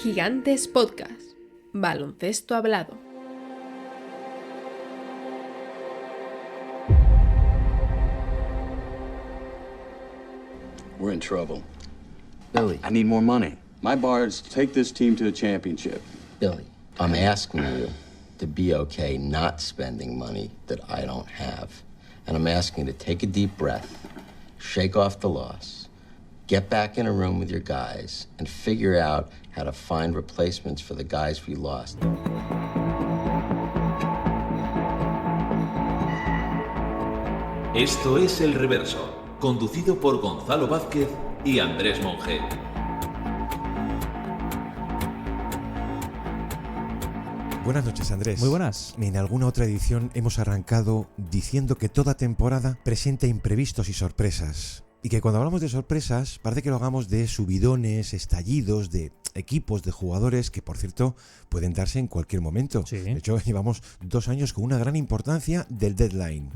Gigantes Podcast. Baloncesto hablado. We're in trouble. Billy, I need more money. My bar's take this team to a championship. Billy, I'm asking you to be okay not spending money that I don't have. And I'm asking you to take a deep breath, shake off the loss, get back in a room with your guys, and figure out how to find replacements for the guys we lost. Esto es El Reverso, conducido por Gonzalo Vázquez y Andrés Monge. Buenas noches, Andrés. Muy buenas. En alguna otra edición hemos arrancado diciendo que toda temporada presenta imprevistos y sorpresas. Y que cuando hablamos de sorpresas, parece que lo hagamos de subidones, estallidos, de equipos, de jugadores que, por cierto, pueden darse en cualquier momento. Sí. De hecho, llevamos 2 años con una gran importancia del deadline.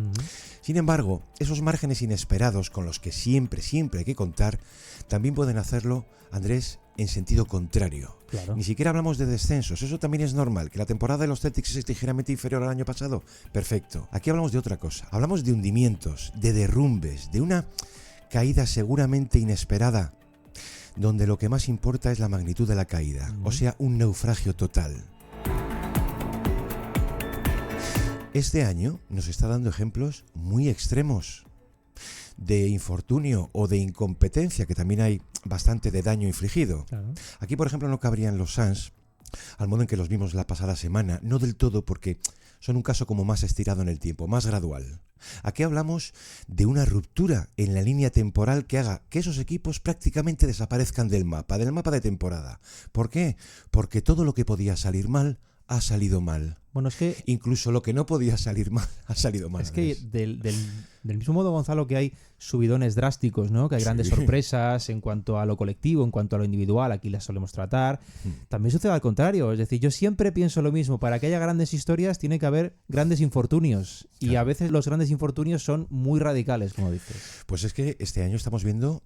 Sin embargo, esos márgenes inesperados con los que siempre hay que contar, también pueden hacerlo, Andrés, en sentido contrario. Claro. Ni siquiera hablamos de descensos, eso también es normal. Que la temporada de los Celtics es ligeramente inferior al año pasado, perfecto. Aquí hablamos de otra cosa, hablamos de hundimientos, de derrumbes, de una caída seguramente inesperada, donde lo que más importa es la magnitud de la caída, o sea, un naufragio total. Este año nos está dando ejemplos muy extremos de infortunio o de incompetencia, que también hay bastante de daño infligido. Claro. Aquí, por ejemplo, no cabrían los Suns, al modo en que los vimos la pasada semana, no del todo porque son un caso como más estirado en el tiempo, más gradual. Aquí hablamos de una ruptura en la línea temporal que haga que esos equipos prácticamente desaparezcan del mapa de temporada. ¿Por qué? Porque todo lo que podía salir mal ha salido mal. Bueno, es que Incluso lo que no podía salir mal ha salido mal. es que Andrés. del mismo modo, Gonzalo, que hay subidones drásticos, ¿no? Que hay grandes sorpresas en cuanto a lo colectivo, en cuanto a lo individual, aquí las solemos tratar. También sucede al contrario, es decir, yo siempre pienso lo mismo, para que haya grandes historias tiene que haber grandes infortunios y a veces los grandes infortunios son muy radicales, como dices. Pues es que este año estamos viendo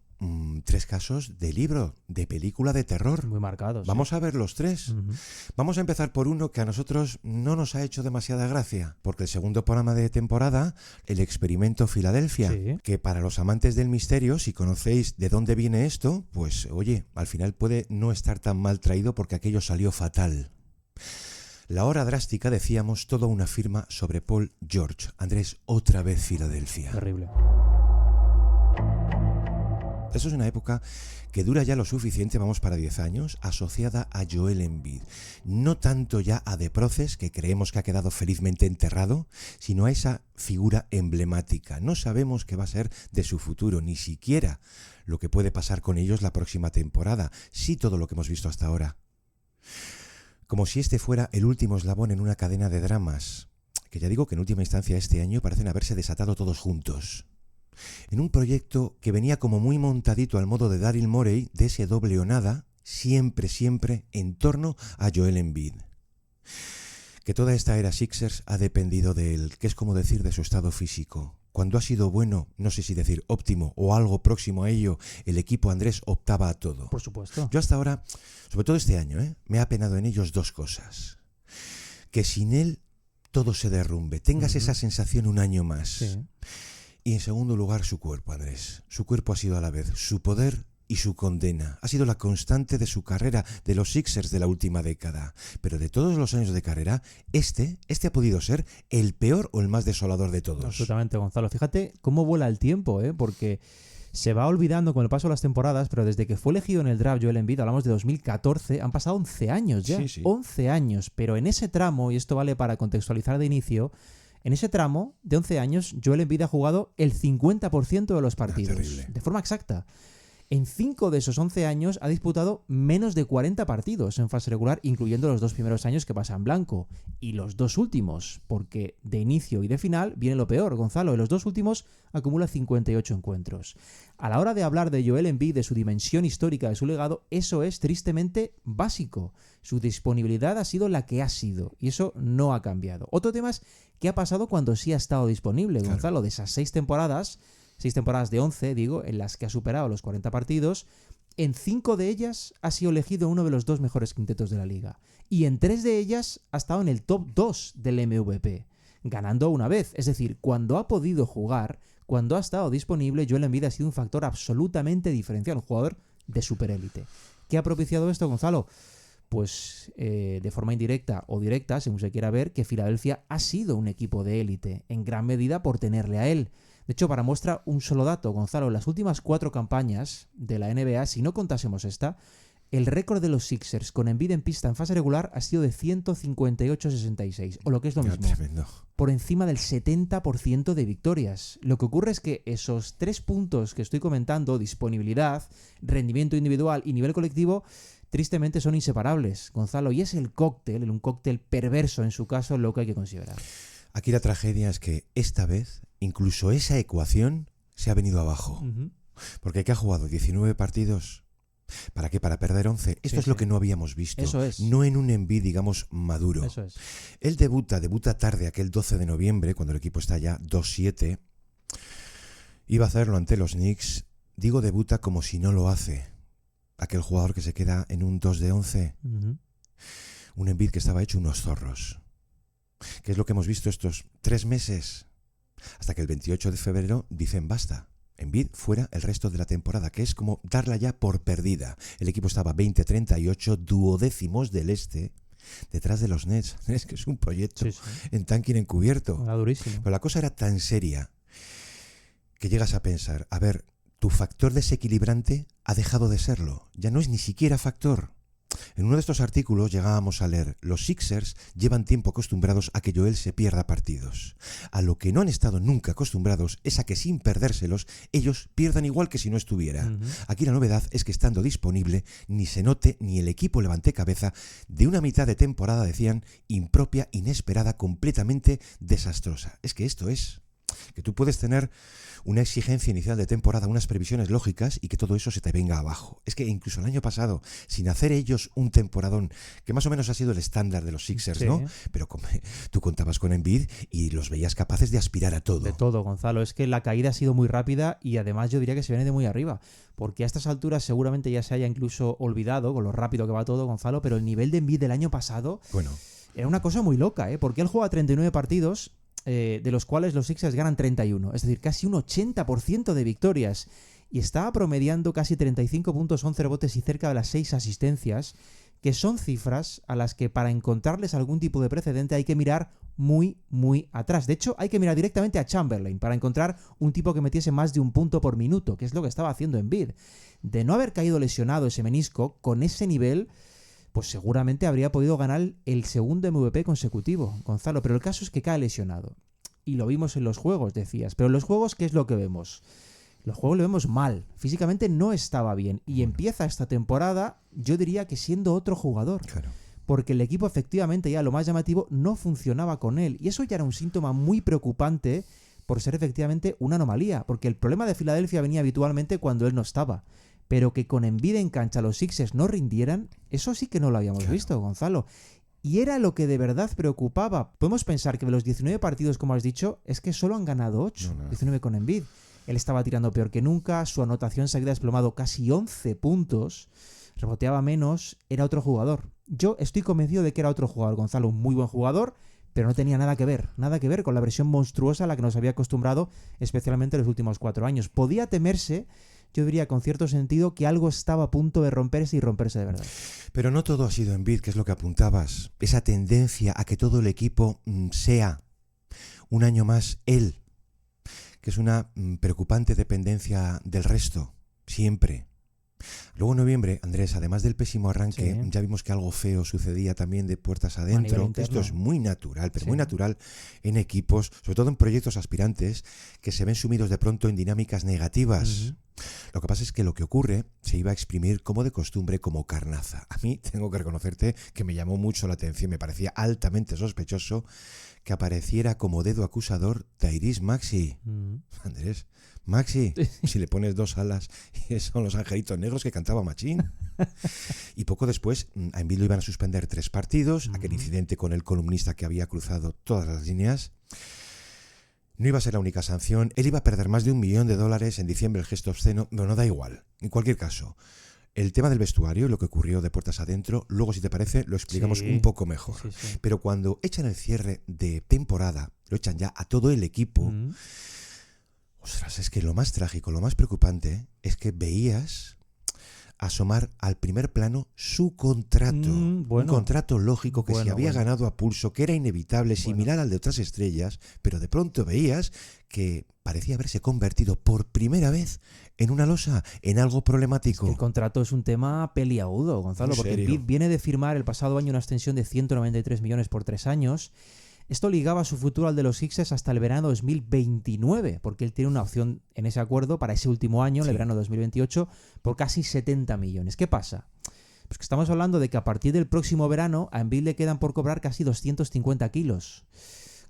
3 casos de libro, de película de terror. Muy marcados. Vamos a ver los 3. Vamos a empezar por uno que a nosotros no nos ha hecho demasiada gracia, porque el segundo programa de temporada, el experimento Filadelfia, Sí. que para los amantes del misterio, si conocéis de dónde viene esto, pues oye, al final puede no estar tan mal traído porque aquello salió fatal. La hora drástica, decíamos, toda una firma sobre Paul George. Andrés, otra vez Filadelfia. Terrible. Eso es una época que dura ya lo suficiente, vamos para 10 años, asociada a Joel Embiid. No tanto ya a The Process, que creemos que ha quedado felizmente enterrado, sino a esa figura emblemática. No sabemos qué va a ser de su futuro, ni siquiera lo que puede pasar con ellos la próxima temporada, sí todo lo que hemos visto hasta ahora. Como si este fuera el último eslabón en una cadena de dramas, que ya digo que en última instancia este año parecen haberse desatado todos juntos. En un proyecto que venía como muy montadito al modo de Daryl Morey, de ese doble o nada, siempre en torno a Joel Embiid. Que toda esta era Sixers ha dependido de él, que es como decir de su estado físico. Cuando ha sido bueno, no sé si decir óptimo o algo próximo a ello, el equipo Andrés optaba a todo. Por supuesto. Yo hasta ahora, sobre todo este año, me ha penado en ellos 2 cosas. Que sin él todo se derrumbe, tengas esa sensación un año más. Sí. Y en segundo lugar, su cuerpo, Andrés. Su cuerpo ha sido a la vez su poder y su condena. Ha sido la constante de su carrera, de los Sixers de la última década. Pero de todos los años de carrera, este ha podido ser el peor o el más desolador de todos. Absolutamente, Gonzalo. Fíjate cómo vuela el tiempo, porque se va olvidando con el paso de las temporadas, pero desde que fue elegido en el draft Joel Embiid, hablamos de 2014, han pasado 11 años ya. Sí, sí. 11 años, pero en ese tramo, y esto vale para contextualizar de inicio, en ese tramo de 11 años, Joel Embiid ha jugado el 50% de los partidos. Terrible. De forma exacta. En 5 de esos 11 años ha disputado menos de 40 partidos en fase regular, incluyendo los 2 primeros años que pasa en blanco. Y los 2 últimos, porque de inicio y de final viene lo peor, Gonzalo. En los 2 últimos acumula 58 encuentros. A la hora de hablar de Joel Embiid, de su dimensión histórica, de su legado, eso es tristemente básico. Su disponibilidad ha sido la que ha sido, y eso no ha cambiado. Otro tema es qué ha pasado cuando sí ha estado disponible, Claro. Gonzalo. De esas 6 temporadas de 11, digo, en las que ha superado los 40 partidos, En 5 de ellas ha sido elegido uno de los 2 mejores quintetos de la liga. Y en 3 de ellas ha estado en el top 2 del MVP, ganando una vez. Es decir, cuando ha podido jugar, cuando ha estado disponible, Joel Embiid ha sido un factor absolutamente diferencial, un jugador de superélite. ¿Qué ha propiciado esto, Gonzalo? Pues de forma indirecta o directa, según se quiera ver, que Filadelfia ha sido un equipo de élite, en gran medida por tenerle a él. De hecho, para muestra un solo dato, Gonzalo, en las últimas 4 campañas de la NBA, si no contásemos esta, el récord de los Sixers con Embiid en pista en fase regular ha sido de 158-66, o lo que es lo mismo, Tremendo. por encima del 70% de victorias. Lo que ocurre es que esos 3 puntos que estoy comentando, disponibilidad, rendimiento individual y nivel colectivo, tristemente son inseparables, Gonzalo, y es el cóctel, un cóctel perverso en su caso, lo que hay que considerar. Aquí la tragedia es que esta vez incluso esa ecuación se ha venido abajo. Porque que ha jugado 19 partidos. ¿Para qué? Para perder 11. Esto es lo que no habíamos visto. Eso es. No en un Embiid, digamos, maduro. Eso es. Él debuta tarde, aquel 12 de noviembre, cuando el equipo está ya 2-7. Iba a hacerlo ante los Knicks. Digo debuta como si no lo hace. Aquel jugador que se queda en un 2 de 11. Un Embiid que estaba hecho unos zorros. ¿Qué es lo que hemos visto estos 3 meses? Hasta que el 28 de febrero dicen basta. Embiid fuera el resto de la temporada, que es como darla ya por perdida. El equipo estaba 20-38, duodécimos del este, detrás de los Nets. Es que es un proyecto en tanking encubierto. Era durísimo. Pero la cosa era tan seria que llegas a pensar, a ver, tu factor desequilibrante ha dejado de serlo. Ya no es ni siquiera factor. En uno de estos artículos llegábamos a leer: los Sixers llevan tiempo acostumbrados a que Joel se pierda partidos. A lo que no han estado nunca acostumbrados es a que sin perdérselos ellos pierdan igual que si no estuviera. Aquí la novedad es que estando disponible ni se note ni el equipo levante cabeza de una mitad de temporada, decían, impropia, inesperada, completamente desastrosa. Es que esto es que tú puedes tener una exigencia inicial de temporada, unas previsiones lógicas y que todo eso se te venga abajo. Es que incluso el año pasado, sin hacer ellos un temporadón, que más o menos ha sido el estándar de los Sixers, ¿no? Pero tú contabas con Embiid y los veías capaces de aspirar a todo. De todo, Gonzalo. Es que la caída ha sido muy rápida y además yo diría que se viene de muy arriba. Porque a estas alturas seguramente ya se haya incluso olvidado con lo rápido que va todo, Gonzalo, pero el nivel de Embiid del año pasado era una cosa muy loca, ¿eh? Porque él juega 39 partidos... de los cuales los Sixers ganan 31, es decir, casi un 80% de victorias, y está promediando casi 35 puntos, 11 rebotes y cerca de las 6 asistencias, que son cifras a las que para encontrarles algún tipo de precedente hay que mirar muy, muy atrás. De hecho, hay que mirar directamente a Chamberlain para encontrar un tipo que metiese más de un punto por minuto, que es lo que estaba haciendo Embiid. De no haber caído lesionado ese menisco, con ese nivel... pues seguramente habría podido ganar el segundo MVP consecutivo, Gonzalo. Pero el caso es que cae lesionado. Y lo vimos en los juegos, decías. Pero en los juegos, ¿qué es lo que vemos? Los juegos lo vemos mal. Físicamente no estaba bien. Y empieza esta temporada, yo diría que siendo otro jugador. Claro. Porque el equipo efectivamente, ya lo más llamativo, no funcionaba con él. Y eso ya era un síntoma muy preocupante por ser efectivamente una anomalía. Porque el problema de Filadelfia venía habitualmente cuando él no estaba. Pero que con Embiid en cancha los Sixers no rindieran, eso sí que no lo habíamos visto, Gonzalo. Y era lo que de verdad preocupaba. Podemos pensar que de los 19 partidos, como has dicho, es que solo han ganado 8, 19 con Embiid. Él estaba tirando peor que nunca, su anotación se había desplomado casi 11 puntos, reboteaba menos, era otro jugador. Yo estoy convencido de que era otro jugador, Gonzalo, un muy buen jugador, pero no tenía nada que ver con la versión monstruosa a la que nos había acostumbrado, especialmente en los últimos 4 años. Podía temerse, yo diría con cierto sentido, que algo estaba a punto de romperse y romperse de verdad. Pero no todo ha sido Embiid, que es lo que apuntabas. Esa tendencia a que todo el equipo sea un año más él, que es una preocupante dependencia del resto, siempre. Luego en noviembre, Andrés, además del pésimo arranque, ya vimos que algo feo sucedía también de puertas adentro. Esto es muy natural, pero muy natural en equipos, sobre todo en proyectos aspirantes, que se ven sumidos de pronto en dinámicas negativas. Lo que pasa es que lo que ocurre se iba a exprimir como de costumbre, como carnaza. A mí tengo que reconocerte que me llamó mucho la atención, me parecía altamente sospechoso que apareciera como dedo acusador Tyrese Maxey. Andrés, Maxey, si le pones 2 alas, son los angelitos negros que cantaba Machín. Y poco después a Embiid lo iban a suspender 3 partidos, aquel incidente con el columnista que había cruzado todas las líneas. No iba a ser la única sanción, él iba a perder más de $1 millón en diciembre, el gesto obsceno, pero no da igual. En cualquier caso, el tema del vestuario, lo que ocurrió de puertas adentro, luego, si te parece, lo explicamos un poco mejor. Sí. Pero cuando echan el cierre de temporada, lo echan ya a todo el equipo, ostras, es que lo más trágico, lo más preocupante es que veías asomar al primer plano su contrato. Un contrato lógico que se había ganado a pulso, que era inevitable, similar al de otras estrellas, pero de pronto veías que parecía haberse convertido por primera vez en una losa, en algo problemático. Es que el contrato es un tema peliagudo, Gonzalo, porque Embiid viene de firmar el pasado año una extensión de 193 millones por 3 años. Esto ligaba su futuro al de los Sixers hasta el verano 2029, porque él tiene una opción en ese acuerdo para ese último año, el verano 2028, por casi 70 millones. ¿Qué pasa? Pues que estamos hablando de que a partir del próximo verano a Embiid le quedan por cobrar casi 250 kilos.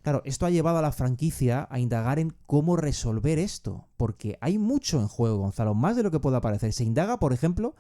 Claro, esto ha llevado a la franquicia a indagar en cómo resolver esto, porque hay mucho en juego, Gonzalo, más de lo que pueda parecer. Se indaga, por ejemplo,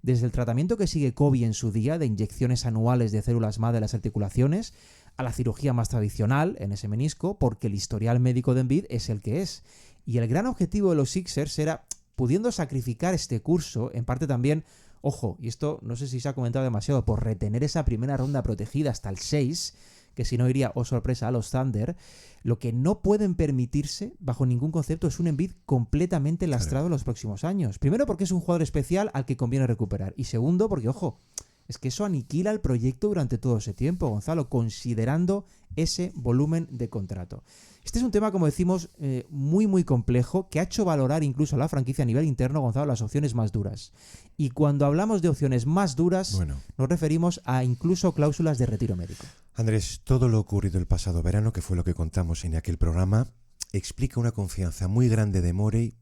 desde el tratamiento que sigue Kobe en su día, de inyecciones anuales de células madre de las articulaciones, a la cirugía más tradicional en ese menisco, porque el historial médico de Embiid es el que es. Y el gran objetivo de los Sixers era, pudiendo sacrificar este curso, en parte también, ojo, y esto no sé si se ha comentado demasiado, por retener esa primera ronda protegida hasta el 6, que si no iría, oh sorpresa, a los Thunder, lo que no pueden permitirse, bajo ningún concepto, es un Embiid completamente lastrado en los próximos años. Primero, porque es un jugador especial al que conviene recuperar. Y segundo, porque, ojo, es que eso aniquila el proyecto durante todo ese tiempo, Gonzalo, considerando ese volumen de contrato. Este es un tema, como decimos, muy, muy complejo, que ha hecho valorar incluso a la franquicia a nivel interno, Gonzalo, las opciones más duras. Y cuando hablamos de opciones más duras, nos referimos a incluso cláusulas de retiro médico. Andrés, todo lo ocurrido el pasado verano, que fue lo que contamos en aquel programa, explica una confianza muy grande de Morey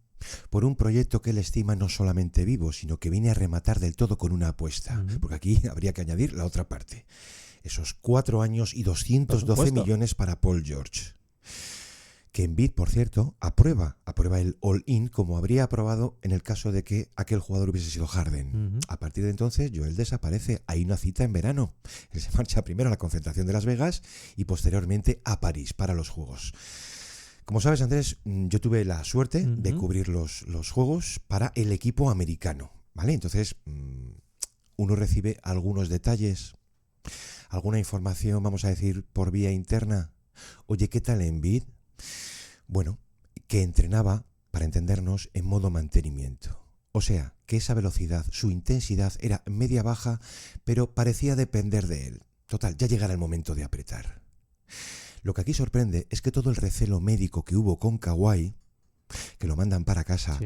por un proyecto que él estima no solamente vivo, sino que viene a rematar del todo con una apuesta. Porque aquí habría que añadir la otra parte. Esos 4 años y 212 millones para Paul George. Que Embiid, por cierto, aprueba el all-in como habría aprobado en el caso de que aquel jugador hubiese sido Harden. A partir de entonces, Joel desaparece. Hay una cita en verano. Él se marcha primero a la concentración de Las Vegas y posteriormente a París para los Juegos. Como sabes, Andrés, yo tuve la suerte de cubrir los Juegos para el equipo americano, ¿vale? Entonces, uno recibe algunos detalles, alguna información, vamos a decir, por vía interna. Oye, ¿qué tal Embiid? Bueno, que entrenaba, para entendernos, en modo mantenimiento. O sea, que esa velocidad, su intensidad era media-baja, pero parecía depender de él. Total, ya llegará el momento de apretar. Lo que aquí sorprende es que todo el recelo médico que hubo con Kawhi, que lo mandan para casa,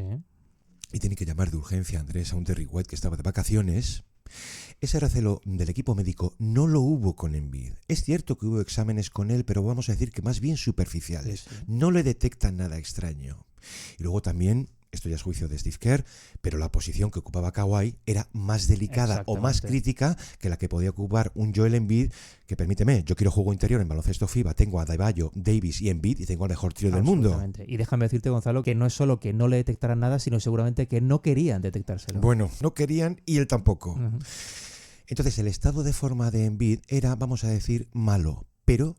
y tiene que llamar de urgencia, Andrés, a un Derrick White que estaba de vacaciones, ese recelo del equipo médico no lo hubo con Embiid. Es cierto que hubo exámenes con él, pero vamos a decir que más bien superficiales. No le detectan nada extraño. Y luego también, esto ya es juicio de Steve Kerr, pero la posición que ocupaba Kawhi era más delicada o más crítica que la que podía ocupar un Joel Embiid, que permíteme, yo quiero juego interior en baloncesto FIBA, tengo a Adebayo, Davis y Embiid y tengo el mejor trío del mundo. Y déjame decirte, Gonzalo, que no es solo que no le detectaran nada, sino seguramente que no querían detectárselo. Bueno, no querían y él tampoco. Entonces el estado de forma de Embiid era, vamos a decir, malo, pero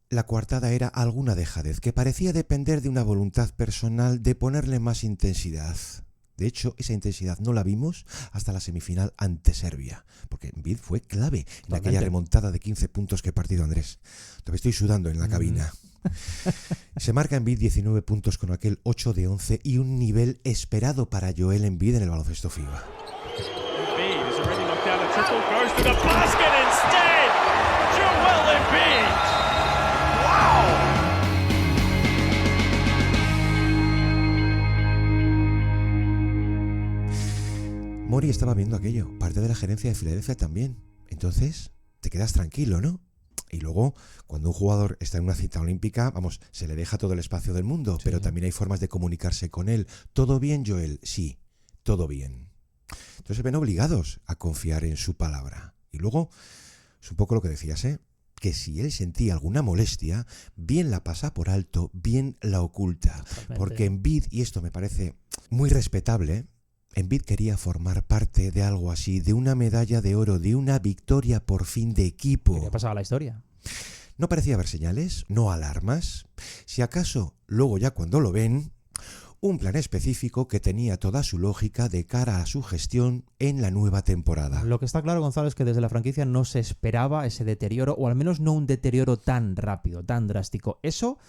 la coartada era alguna dejadez, que parecía depender de una voluntad personal de ponerle más intensidad. De hecho, esa intensidad no la vimos hasta la semifinal ante Serbia, porque Embiid fue clave en aquella remontada de 15 puntos que partido, Andrés. Todavía estoy sudando en la cabina. Se marca Embiid 19 puntos con aquel 8 de 11 y un nivel esperado para Joel Embiid en el baloncesto FIBA. Embiid has already knocked down a triple, goes to the basket instead. Joel Embiid. Morey estaba viendo aquello, parte de la gerencia de Filadelfia también. Entonces, te quedas tranquilo, ¿no? Y luego, cuando un jugador está en una cita olímpica, vamos, se le deja todo el espacio del mundo, pero también hay formas de comunicarse con él. ¿Todo bien, Joel? Sí, todo bien. Entonces se ven obligados a confiar en su palabra. Y luego, es un poco lo que decías, que si él sentía alguna molestia, bien la pasa por alto, bien la oculta. Totalmente. Porque Embiid, y esto me parece muy respetable, Embiid quería formar parte de algo así, de una medalla de oro, de una victoria por fin de equipo. Quería pasar a la historia. No parecía haber señales, no alarmas. Si acaso, luego ya cuando lo ven, Un plan específico que tenía toda su lógica de cara a su gestión en la nueva temporada. Lo que está claro, Gonzalo, es que desde la franquicia no se esperaba ese deterioro, o al menos no un deterioro tan rápido, tan drástico. Eso,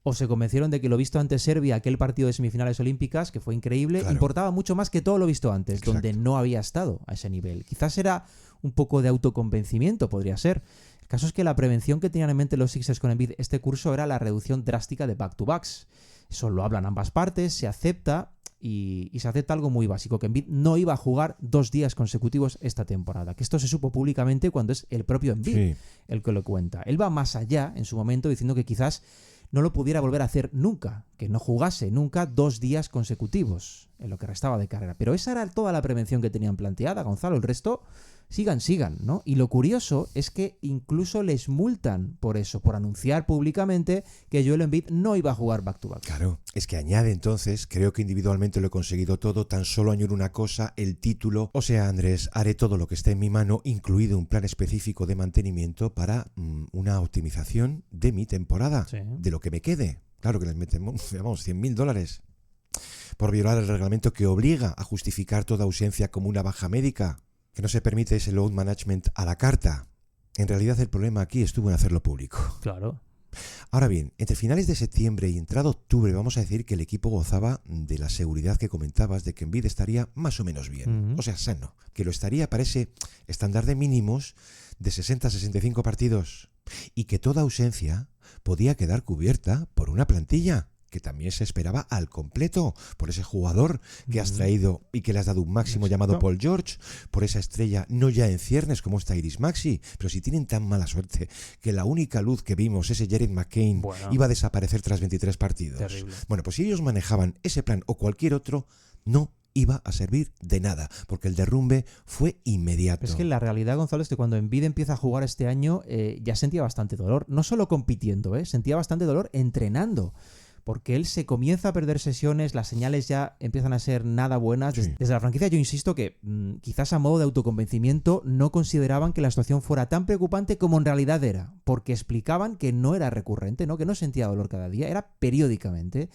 o se convencieron de que lo visto ante Serbia, aquel partido de semifinales olímpicas, que fue increíble, Claro. importaba mucho más que todo lo visto antes, Exacto. donde no había estado a ese nivel. Quizás era un poco de autoconvencimiento, podría ser. El caso es que la prevención que tenían en mente los Sixers con Embiid este curso era la reducción drástica de back-to-backs. Eso lo hablan ambas partes, se acepta y se acepta algo muy básico, que Embiid no iba a jugar 2 días consecutivos esta temporada. Que esto se supo públicamente cuando es el propio Embiid el que lo cuenta. Él va más allá en su momento diciendo que quizás no lo pudiera volver a hacer nunca, que no jugase nunca 2 días consecutivos en lo que restaba de carrera. Pero esa era toda la prevención que tenían planteada, Gonzalo. El resto, sigan, ¿no? Y lo curioso es que incluso les multan por eso, por anunciar públicamente que Joel Embiid no iba a jugar back-to-back. Claro, es que añade entonces, creo que individualmente lo he conseguido todo, tan solo añoro una cosa, el título. O sea, Andrés, haré todo lo que esté en mi mano, incluido un plan específico de mantenimiento para una optimización de mi temporada, Sí. de lo que me quede. Claro que les metemos, vamos, $100.000 por violar el reglamento que obliga a justificar toda ausencia como una baja médica, que no se permite ese load management a la carta. En realidad el problema aquí estuvo en hacerlo público. Claro. Ahora bien, entre finales de septiembre y entrado octubre vamos a decir que el equipo gozaba de la seguridad que comentabas de que Embiid estaría más o menos bien, o sea, sano, que lo estaría para ese estándar de mínimos de 60-65 partidos y que toda ausencia podía quedar cubierta por una plantilla que también se esperaba al completo, por ese jugador que has traído y que le has dado un máximo llamado Paul George, por esa estrella no ya en ciernes como está Tyrese Maxey, pero si tienen tan mala suerte que la única luz que vimos, ese Jared McCain, iba a desaparecer tras 23 partidos. Terrible. Bueno, pues si ellos manejaban ese plan o cualquier otro, no iba a servir de nada, porque el derrumbe fue inmediato. Pero es que la realidad, Gonzalo, es que cuando Embiid empieza a jugar este año ya sentía bastante dolor, no solo compitiendo, sentía bastante dolor entrenando. Porque él se comienza a perder sesiones, las señales ya empiezan a ser nada buenas. Sí. Desde la franquicia yo insisto que quizás a modo de autoconvencimiento no consideraban que la situación fuera tan preocupante como en realidad era, porque explicaban que no era recurrente, ¿no? Que no sentía dolor cada día, era periódicamente.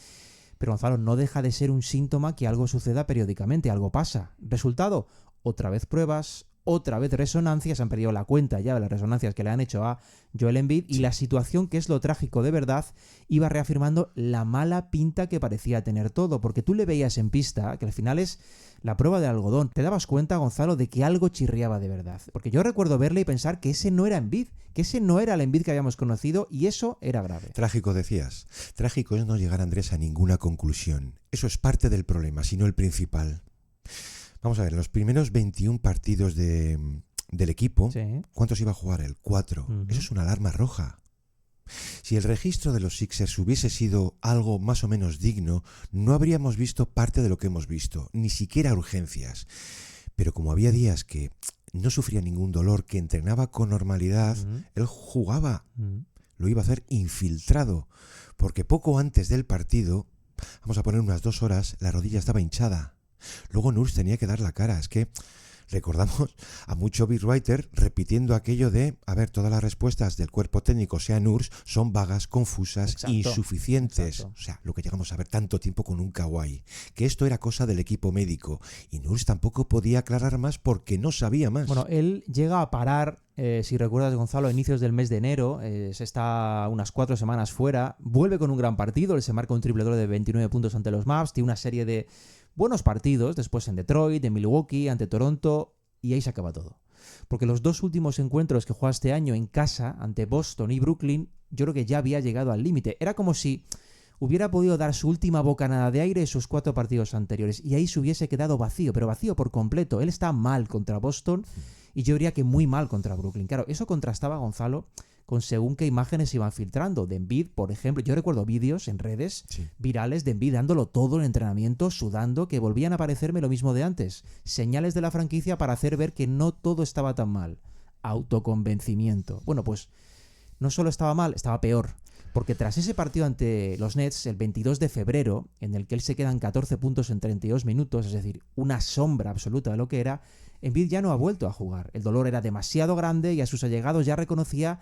Pero Gonzalo, no deja de ser un síntoma que algo suceda periódicamente, algo pasa. Resultado, otra vez pruebas, otra vez resonancias, han perdido la cuenta ya de las resonancias que le han hecho a Joel Embiid, y la situación, que es lo trágico de verdad, iba reafirmando la mala pinta que parecía tener todo, porque tú le veías en pista, que al final es la prueba del algodón, te dabas cuenta, Gonzalo, de que algo chirriaba de verdad, porque yo recuerdo verle y pensar que ese no era Embiid, que ese no era el Embiid que habíamos conocido, y eso era grave. Trágico, decías. Trágico es no llegar, Andrés, a ninguna conclusión. Eso es parte del problema, sino el principal. Vamos a ver, los primeros 21 partidos del equipo, Sí. ¿cuántos iba a jugar él? 4. Eso es una alarma roja. Si el registro de los Sixers hubiese sido algo más o menos digno, no habríamos visto parte de lo que hemos visto, ni siquiera urgencias. Pero como había días que no sufría ningún dolor, que entrenaba con normalidad, él jugaba. Lo iba a hacer infiltrado, porque poco antes del partido, vamos a poner unas 2 horas, la rodilla estaba hinchada. Luego Nurse tenía que dar la cara. Es que recordamos a mucho beat writer repitiendo aquello de, a ver, todas las respuestas del cuerpo técnico, sea Nurse, son vagas, confusas, Exacto, insuficientes. exacto. O sea, lo que llegamos a ver tanto tiempo con un Kawhi. Que esto era cosa del equipo médico. Y Nurse tampoco podía aclarar más porque no sabía más. Bueno, él llega a parar, si recuerdas, Gonzalo, a inicios del mes de enero, se está unas 4 semanas fuera, vuelve con un gran partido, él se marca un triple doble de 29 puntos ante los Mavs, tiene una serie de buenos partidos, después en Detroit, en Milwaukee, ante Toronto, y ahí se acaba todo. Porque los 2 últimos encuentros que juega este año en casa, ante Boston y Brooklyn, yo creo que ya había llegado al límite. Era como si hubiera podido dar su última bocanada de aire en sus 4 partidos anteriores, y ahí se hubiese quedado vacío, pero vacío por completo. Él está mal contra Boston, y yo diría que muy mal contra Brooklyn. Claro, eso contrastaba, Gonzalo, con según qué imágenes iban filtrando. De Embiid, por ejemplo, yo recuerdo vídeos en redes virales de Embiid dándolo todo en entrenamiento, sudando, que volvían a aparecerme lo mismo de antes. Señales de la franquicia para hacer ver que no todo estaba tan mal. Autoconvencimiento. Bueno, pues no solo estaba mal, estaba peor. Porque tras ese partido ante los Nets, el 22 de febrero, en el que él se quedan 14 puntos en 32 minutos, es decir, una sombra absoluta de lo que era, Embiid ya no ha vuelto a jugar. El dolor era demasiado grande y a sus allegados ya reconocía,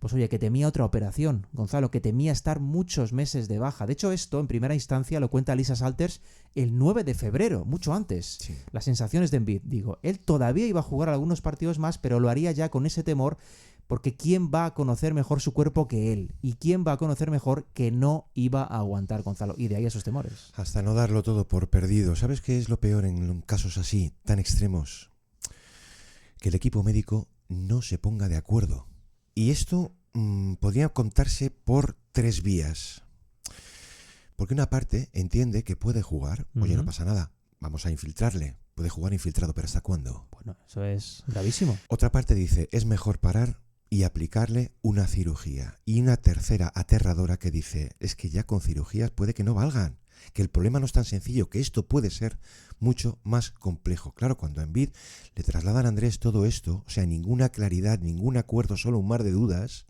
pues oye, que temía otra operación. Gonzalo, que temía estar muchos meses de baja. De hecho, esto en primera instancia lo cuenta Lisa Salters el 9 de febrero, mucho antes. Sí. Las sensaciones de Embiid, digo, él todavía iba a jugar algunos partidos más, pero lo haría ya con ese temor, porque ¿quién va a conocer mejor su cuerpo que él? ¿Y quién va a conocer mejor que no iba a aguantar, Gonzalo? Y de ahí esos temores. Hasta no darlo todo por perdido. ¿Sabes qué es lo peor en casos así, tan extremos? Que el equipo médico no se ponga de acuerdo. Y esto podría contarse por 3 vías. Porque una parte entiende que puede jugar. Oye, no pasa nada, vamos a infiltrarle. Puede jugar infiltrado, pero ¿hasta cuándo? Bueno, eso es gravísimo. Otra parte dice, es mejor parar y aplicarle una cirugía. Y una tercera aterradora que dice, es que ya con cirugías puede que no valgan, que el problema no es tan sencillo, que esto puede ser mucho más complejo. Claro, cuando a Embiid le trasladan a Andrés todo esto, o sea, ninguna claridad, ningún acuerdo, solo un mar de dudas,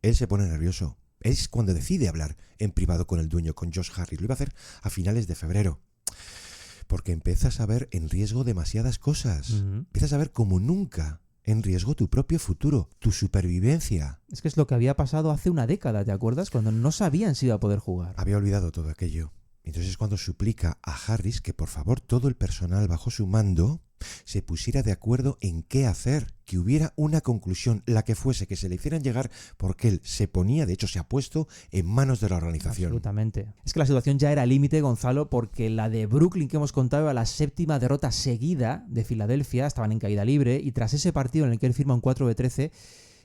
él se pone nervioso. Es cuando decide hablar en privado con el dueño, con Josh Harris. Lo iba a hacer a finales de febrero. Porque empiezas a ver en riesgo demasiadas cosas. Empiezas a ver como nunca en riesgo tu propio futuro, tu supervivencia. Es que es lo que había pasado hace una década, ¿te acuerdas? Cuando no sabían si iba a poder jugar. Había olvidado todo aquello. Entonces es cuando suplica a Harris que por favor todo el personal bajo su mando se pusiera de acuerdo en qué hacer, que hubiera una conclusión, la que fuese, que se le hicieran llegar, porque él se ponía, de hecho se ha puesto en manos de la organización. Absolutamente. Es que la situación ya era límite, Gonzalo, porque la de Brooklyn que hemos contado era la 7ª derrota seguida de Filadelfia, estaban en caída libre, y tras ese partido en el que él firma un 4-13,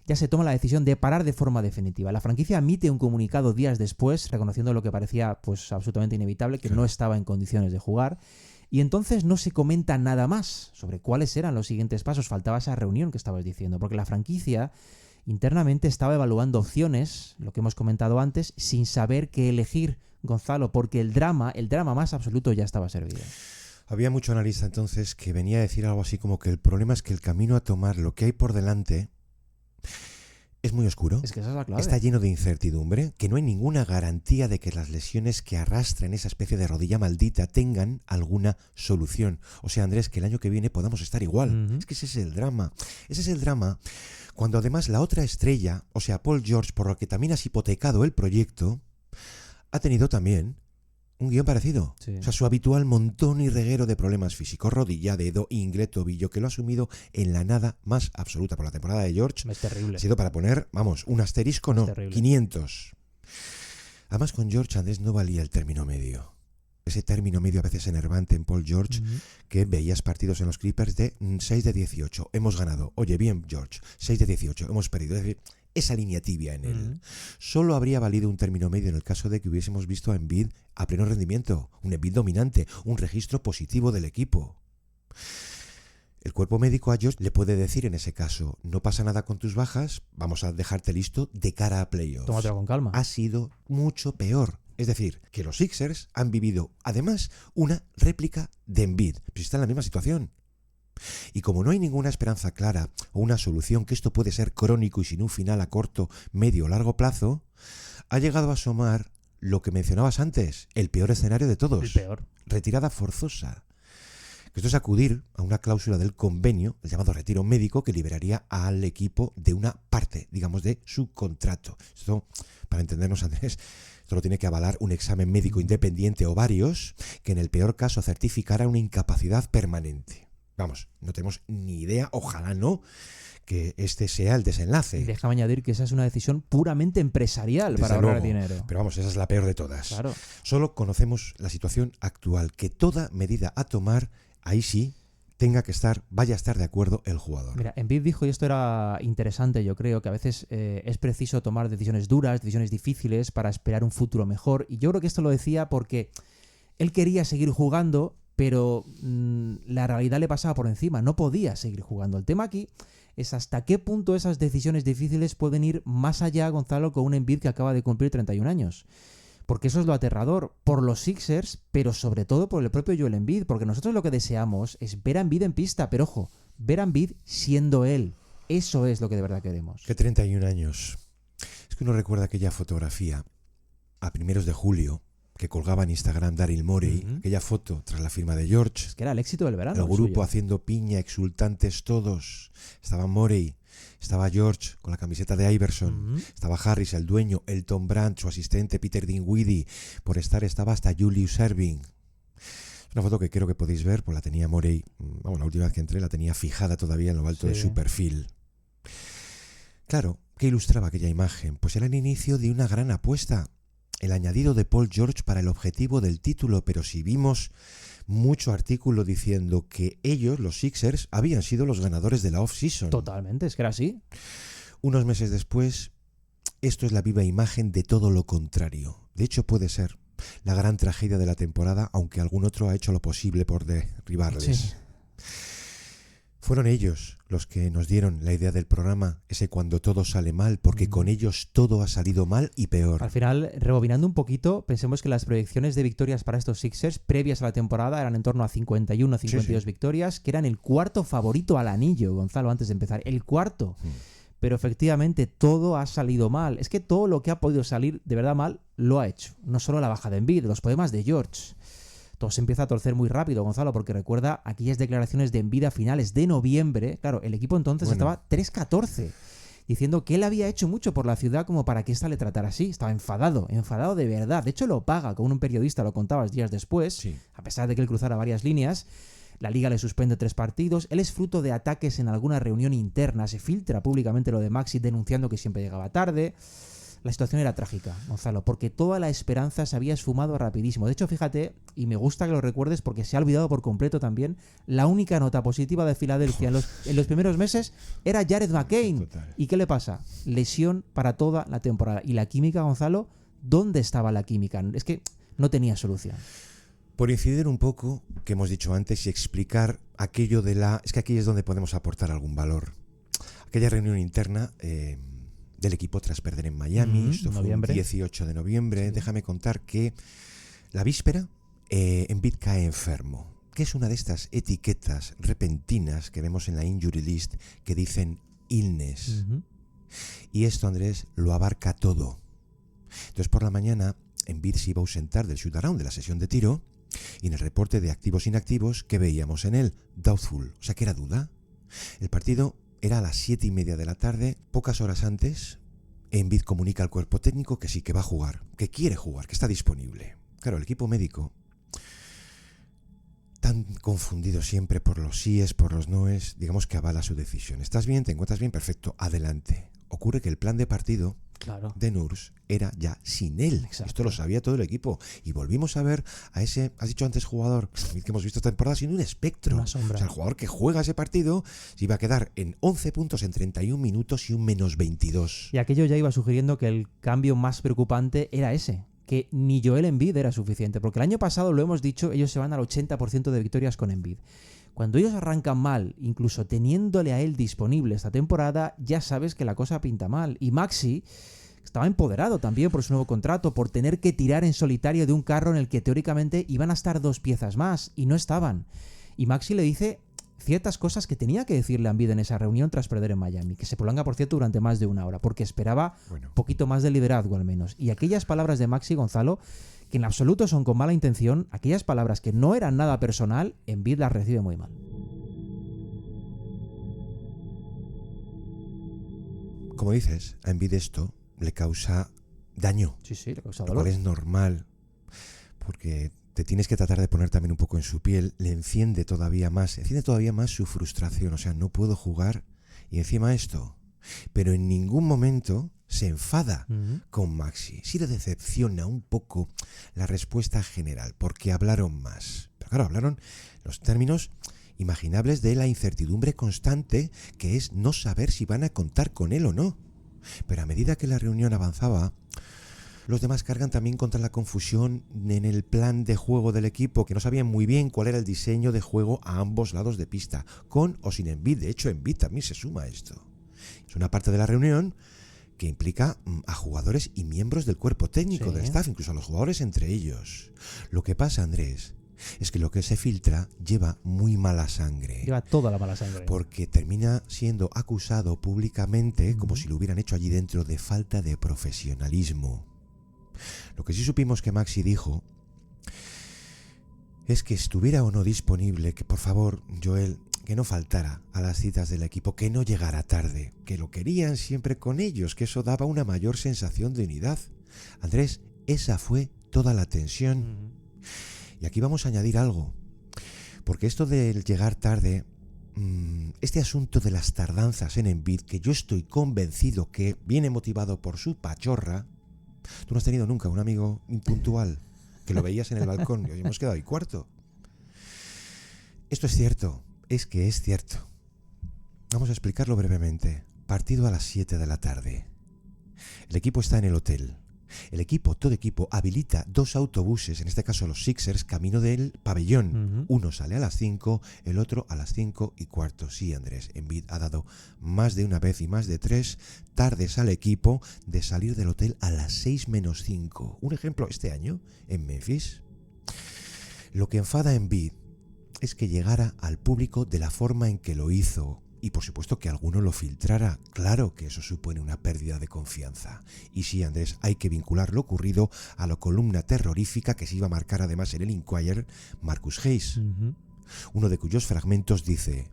ya se toma la decisión de parar de forma definitiva. La franquicia emite un comunicado días después, reconociendo lo que parecía pues absolutamente inevitable, que no estaba en condiciones de jugar. Y entonces no se comenta nada más sobre cuáles eran los siguientes pasos. Faltaba esa reunión que estabas diciendo, porque la franquicia internamente estaba evaluando opciones, lo que hemos comentado antes, sin saber qué elegir, Gonzalo, porque el drama más absoluto ya estaba servido. Había mucho analista entonces que venía a decir algo así como que el problema es que el camino a tomar, lo que hay por delante, es muy oscuro. Es que esa es la clave. Está lleno de incertidumbre, que no hay ninguna garantía de que las lesiones que arrastran esa especie de rodilla maldita tengan alguna solución. O sea, Andrés, que el año que viene podamos estar igual. Es que ese es el drama. Ese es el drama cuando además la otra estrella, o sea, Paul George, por lo que también has hipotecado el proyecto, ha tenido también un guión parecido. Sí. O sea, su habitual montón y reguero de problemas físicos, rodilla, dedo, ingle, tobillo, que lo ha asumido en la nada más absoluta. Por la temporada de George Es terrible. ha sido para poner, vamos, un asterisco, no, terrible. 500. Además, con George, Andrés, no valía el término medio. Ese término medio a veces enervante en Paul George, que veías partidos en los Clippers de 6 de 18. Hemos ganado. Oye, bien, George, 6 de 18. Hemos perdido. Es decir, esa línea tibia en él. Solo habría valido un término medio en el caso de que hubiésemos visto a Embiid a pleno rendimiento, un Embiid dominante, un registro positivo del equipo. El cuerpo médico a George le puede decir en ese caso, no pasa nada con tus bajas, vamos a dejarte listo de cara a playoffs. Tómatelo con calma. Ha sido mucho peor. Es decir, que los Sixers han vivido, además, una réplica de Embiid. Pues está en la misma situación. Y como no hay ninguna esperanza clara o una solución, que esto puede ser crónico y sin un final a corto, medio o largo plazo, ha llegado a asomar lo que mencionabas antes, el peor escenario de todos. El peor. Retirada forzosa. Esto es acudir a una cláusula del convenio, el llamado retiro médico, que liberaría al equipo de una parte, digamos, de su contrato. Esto, para entendernos, Andrés, esto lo tiene que avalar un examen médico independiente o varios, que en el peor caso certificara una incapacidad permanente. Vamos, no tenemos ni idea, ojalá no, que este sea el desenlace. Déjame añadir que esa es una decisión puramente empresarial Desde para ahorrar luego, dinero. Pero vamos, esa es la peor de todas. Claro. Solo conocemos la situación actual, que toda medida a tomar, ahí sí, vaya a estar de acuerdo el jugador. Mira, Embiid dijo, y esto era interesante, yo creo, que a veces es preciso tomar decisiones duras, decisiones difíciles para esperar un futuro mejor. Y yo creo que esto lo decía porque él quería seguir jugando, pero la realidad le pasaba por encima, no podía seguir jugando. El tema aquí es hasta qué punto esas decisiones difíciles pueden ir más allá, Gonzalo, con un Embiid que acaba de cumplir 31 años. Porque eso es lo aterrador, por los Sixers, pero sobre todo por el propio Joel Embiid, porque nosotros lo que deseamos es ver a Embiid en pista, pero ojo, ver a Embiid siendo él. Eso es lo que de verdad queremos. Que 31 años. Es que uno recuerda aquella fotografía a primeros de julio, que colgaba en Instagram Daryl Morey, aquella foto tras la firma de George. Es que era el éxito del verano. El grupo suyo. haciendo piña, exultantes todos. Estaba Morey, estaba George con la camiseta de Iverson, estaba Harris, el dueño, Elton Brand, su asistente Peter Dinwiddie, por estar estaba hasta Julius Erving. Es una foto que creo que podéis ver, pues la tenía Morey, la última vez que entré la tenía fijada todavía en lo alto de su perfil. Claro, ¿qué ilustraba aquella imagen? Pues era el inicio de una gran apuesta, el añadido de Paul George para el objetivo del título, pero si vimos mucho artículo diciendo que ellos, los Sixers, habían sido los ganadores de la off-season. Totalmente, es que era así. Unos meses después, esto es la viva imagen de todo lo contrario. De hecho, puede ser la gran tragedia de la temporada, aunque algún otro ha hecho lo posible por derribarles. Sí. Fueron ellos los que nos dieron la idea del programa, ese cuando todo sale mal, porque con ellos todo ha salido mal y peor. Al final, rebobinando un poquito, pensemos que las proyecciones de victorias para estos Sixers previas a la temporada eran en torno a 51 o 52 victorias, que eran el cuarto favorito al anillo, Gonzalo, antes de empezar. El cuarto. Pero efectivamente todo ha salido mal. Es que todo lo que ha podido salir de verdad mal lo ha hecho. No solo la baja de Embiid, los problemas de George. Todo se empieza a torcer muy rápido, Gonzalo, porque recuerda aquellas declaraciones de Embiid a finales de noviembre. Claro, el equipo entonces estaba 3-14, diciendo que él había hecho mucho por la ciudad como para que ésta le tratara así. Estaba enfadado de verdad. De hecho, lo paga, con un periodista, lo contabas días después, a pesar de que él cruzara varias líneas. La liga le suspende 3 partidos. Él es fruto de ataques en alguna reunión interna. Se filtra públicamente lo de Maxi denunciando que siempre llegaba tarde. La situación era trágica, Gonzalo, porque toda la esperanza se había esfumado rapidísimo. De hecho, fíjate, y me gusta que lo recuerdes porque se ha olvidado por completo también, la única nota positiva de Filadelfia en los primeros meses era Jared McCain. Total. ¿Y qué le pasa? Lesión para toda la temporada. Y la química, Gonzalo, ¿dónde estaba la química? Es que no tenía solución. Por incidir un poco, que hemos dicho antes, y explicar aquello de la... Es que aquí es donde podemos aportar algún valor. Aquella reunión interna del equipo tras perder en Miami, esto fue el 18 de noviembre. Sí. Déjame contar que la víspera Embiid cae enfermo, que es una de estas etiquetas repentinas que vemos en la injury list que dicen illness. Y esto, Andrés, lo abarca todo. Entonces por la mañana Embiid se iba a ausentar del shoot-around, de la sesión de tiro, y en el reporte de activos-inactivos, ¿qué veíamos en él? Doubtful, o sea que era duda. El partido era a las 7:30 de la tarde, pocas horas antes. Embiid comunica al cuerpo técnico que sí, que va a jugar, que quiere jugar, que está disponible. Claro, el equipo médico, tan confundido siempre por los síes, por los noes, digamos que avala su decisión. ¿Estás bien? ¿Te encuentras bien? Perfecto, adelante. Ocurre que el plan de partido de Nurse era ya sin él. Exacto. Esto lo sabía todo el equipo. Y volvimos a ver a ese, has dicho antes, jugador que hemos visto esta temporada siendo un espectro. Una sombra. O sea, el jugador que juega ese partido se iba a quedar en 11 puntos en 31 minutos y un menos 22. Y aquello ya iba sugiriendo que el cambio más preocupante era ese, que ni Joel Embiid era suficiente. Porque el año pasado, lo hemos dicho, ellos se van al 80% de victorias con Embiid. Cuando ellos arrancan mal, incluso teniéndole a él disponible esta temporada, ya sabes que la cosa pinta mal. Y Maxi estaba empoderado también por su nuevo contrato, por tener que tirar en solitario de un carro en el que teóricamente iban a estar 2 piezas más, y no estaban. Y Maxi le dice ciertas cosas que tenía que decirle a Embiid en esa reunión tras perder en Miami, que se prolonga, por cierto, durante más de 1 hora, porque esperaba un poquito más de liderazgo al menos. Y aquellas palabras de Maxi, Gonzalo, que en absoluto son con mala intención, aquellas palabras que no eran nada personal, Embiid las recibe muy mal. Como dices, a Embiid esto le causa daño. Sí, le causa lo dolor. cual es normal, porque te tienes que tratar de poner también un poco en su piel. Le enciende todavía más su frustración. O sea, no puedo jugar y encima esto. Pero en ningún momento se enfada con Maxi. Sí le decepciona un poco la respuesta general, porque hablaron más. Pero claro, hablaron los términos imaginables de la incertidumbre constante, que es no saber si van a contar con él o no. Pero a medida que la reunión avanzaba, los demás cargan también contra la confusión en el plan de juego del equipo, que no sabían muy bien cuál era el diseño de juego a ambos lados de pista, con o sin Embiid. De hecho, Embiid también se suma a esto. Es una parte de la reunión que implica a jugadores y miembros del cuerpo técnico, del staff, incluso a los jugadores entre ellos. Lo que pasa, Andrés, es que lo que se filtra lleva muy mala sangre. Lleva toda la mala sangre. Porque termina siendo acusado públicamente, como si lo hubieran hecho allí dentro, de falta de profesionalismo. Lo que sí supimos que Maxi dijo es que estuviera o no disponible, que por favor, Joel, que no faltara a las citas del equipo, que no llegara tarde, que lo querían siempre con ellos, que eso daba una mayor sensación de unidad. Andrés, esa fue toda la tensión. Y aquí vamos a añadir algo, porque esto del llegar tarde, este asunto de las tardanzas en Embiid, que yo estoy convencido que viene motivado por su pachorra. Tú no has tenido nunca un amigo impuntual que lo veías en el balcón y hoy hemos quedado ahí cuarto. Esto es cierto, es que es cierto. Vamos a explicarlo brevemente. Partido a las 7 de la tarde. El equipo está en el hotel. El equipo, todo equipo, habilita 2 autobuses, en este caso los Sixers, camino del pabellón. Uno sale a las 5, el otro a las 5:15. Sí, Andrés, Embiid ha dado más de una vez y más de 3 tardes al equipo de salir del hotel a las 6 menos 5. Un ejemplo este año en Memphis. Lo que enfada a Embiid es que llegara al público de la forma en que lo hizo. Y por supuesto que alguno lo filtrara. Claro que eso supone una pérdida de confianza. Y sí, Andrés, hay que vincular lo ocurrido a la columna terrorífica que se iba a marcar además en el Inquirer, Marcus Hayes. Uno de cuyos fragmentos dice: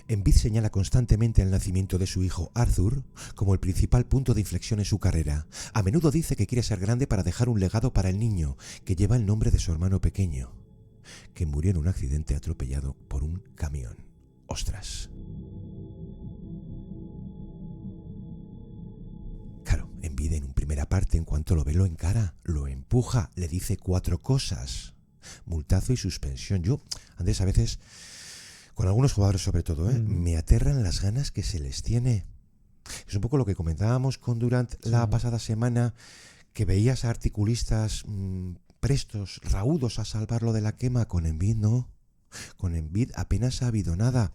Embiid señala constantemente el nacimiento de su hijo Arthur como el principal punto de inflexión en su carrera. A menudo dice que quiere ser grande para dejar un legado para el niño, que lleva el nombre de su hermano pequeño, que murió en un accidente atropellado por un camión. ¡Ostras! Embiid en primera parte, en cuanto lo ve, lo encara, lo empuja, le dice 4 cosas: multazo y suspensión. Yo, Andrés, a veces, con algunos jugadores sobre todo, me aterran las ganas que se les tiene. Es un poco lo que comentábamos con Durant la pasada semana, que veías a articulistas prestos, raudos a salvarlo de la quema. Con Embiid no. Con Embiid apenas ha habido nada.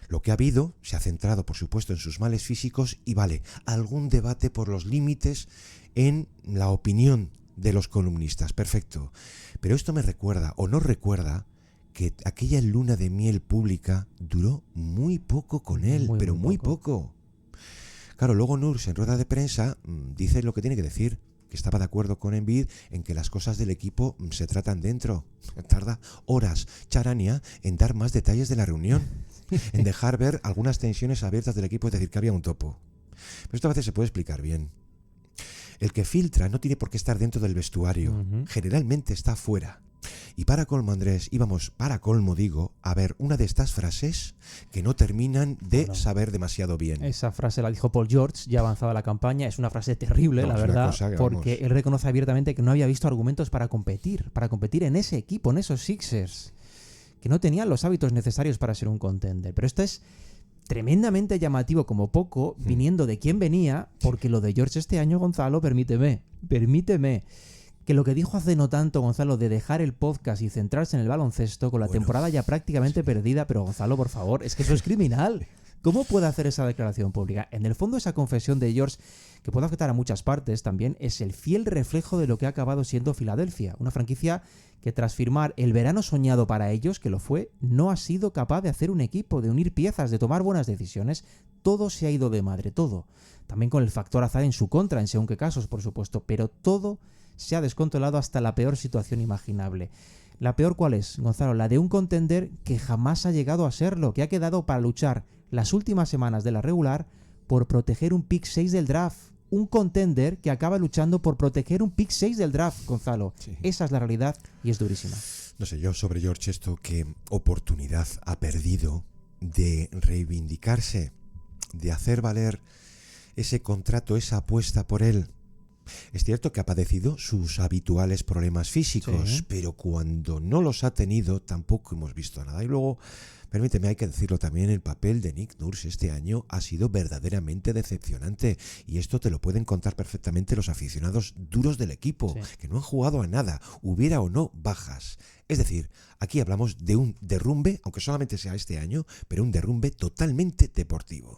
Lo que ha habido se ha centrado, por supuesto, en sus males físicos y vale, algún debate por los límites en la opinión de los columnistas. Perfecto. Pero esto me recuerda, o no recuerda, que aquella luna de miel pública duró muy poco con él, pero muy poco. Claro, luego Nurse en rueda de prensa dice lo que tiene que decir, que estaba de acuerdo con Embiid en que las cosas del equipo se tratan dentro. Tarda horas Charania en dar más detalles de la reunión, en dejar ver algunas tensiones abiertas del equipo, es decir, que había un topo. Pero esto a veces se puede explicar bien. El que filtra no tiene por qué estar dentro del vestuario, generalmente está fuera. Y para colmo, Andrés, íbamos, para colmo digo, a ver una de estas frases que no terminan de saber demasiado bien. Esa frase la dijo Paul George, ya avanzada la campaña, es una frase terrible, la verdad, porque él reconoce abiertamente que no había visto argumentos para competir en ese equipo, en esos Sixers, que no tenían los hábitos necesarios para ser un contender. Pero esto es tremendamente llamativo como poco, viniendo de quien venía, porque lo de George este año, Gonzalo, permíteme, que lo que dijo hace no tanto, Gonzalo, de dejar el podcast y centrarse en el baloncesto con la temporada ya prácticamente perdida, pero Gonzalo, por favor, es que eso es criminal. ¿Cómo puede hacer esa declaración pública? En el fondo, esa confesión de George, que puede afectar a muchas partes también, es el fiel reflejo de lo que ha acabado siendo Filadelfia, una franquicia que tras firmar el verano soñado para ellos, que lo fue, no ha sido capaz de hacer un equipo, de unir piezas, de tomar buenas decisiones. Todo se ha ido de madre, todo. También con el factor azar en su contra, en según qué casos, por supuesto, pero todo se ha descontrolado hasta la peor situación imaginable. ¿La peor cuál es, Gonzalo? La de un contender que jamás ha llegado a serlo, que ha quedado para luchar las últimas semanas de la regular por proteger un pick 6 del draft. Un contender que acaba luchando por proteger un pick 6 del draft, Gonzalo. Sí. Esa es la realidad y es durísima. No sé yo sobre George esto, qué oportunidad ha perdido de reivindicarse, de hacer valer ese contrato, esa apuesta por él. Es cierto que ha padecido sus habituales problemas físicos, pero cuando no los ha tenido tampoco hemos visto nada. Y luego, permíteme, hay que decirlo también, el papel de Nick Nurse este año ha sido verdaderamente decepcionante. Y esto te lo pueden contar perfectamente los aficionados duros del equipo, que no han jugado a nada, hubiera o no bajas. Es decir, aquí hablamos de un derrumbe, aunque solamente sea este año, pero un derrumbe totalmente deportivo.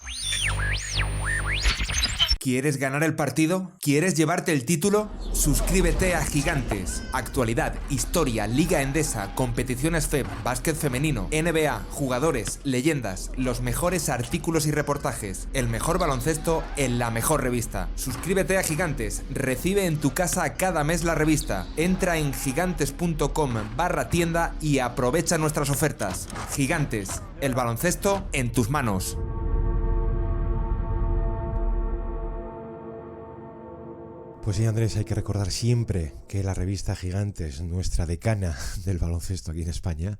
¿Quieres ganar el partido? ¿Quieres llevarte el título? Suscríbete a Gigantes. Actualidad, historia, Liga Endesa, competiciones FEB, básquet femenino, NBA, jugadores, leyendas, los mejores artículos y reportajes, el mejor baloncesto en la mejor revista. Suscríbete a Gigantes. Recibe en tu casa cada mes la revista. Entra en gigantes.com/tienda y aprovecha nuestras ofertas. Gigantes, el baloncesto en tus manos. Pues sí, Andrés, hay que recordar siempre que la revista Gigantes, nuestra decana del baloncesto aquí en España,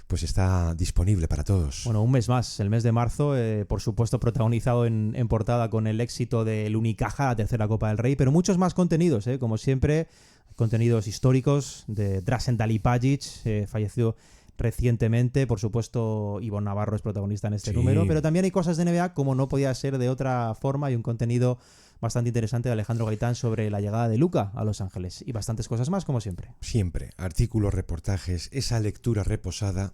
pues está disponible para todos. Bueno, un mes más, el mes de marzo, por supuesto protagonizado en portada con el éxito del Unicaja, la tercera Copa del Rey, pero muchos más contenidos, como siempre, contenidos históricos de Drazen Dalipagic, falleció recientemente, por supuesto Ivonne Navarro es protagonista en este número, pero también hay cosas de NBA como no podía ser de otra forma, y un contenido bastante interesante de Alejandro Gaitán sobre la llegada de Luka a Los Ángeles y bastantes cosas más como siempre. Siempre, artículos, reportajes, esa lectura reposada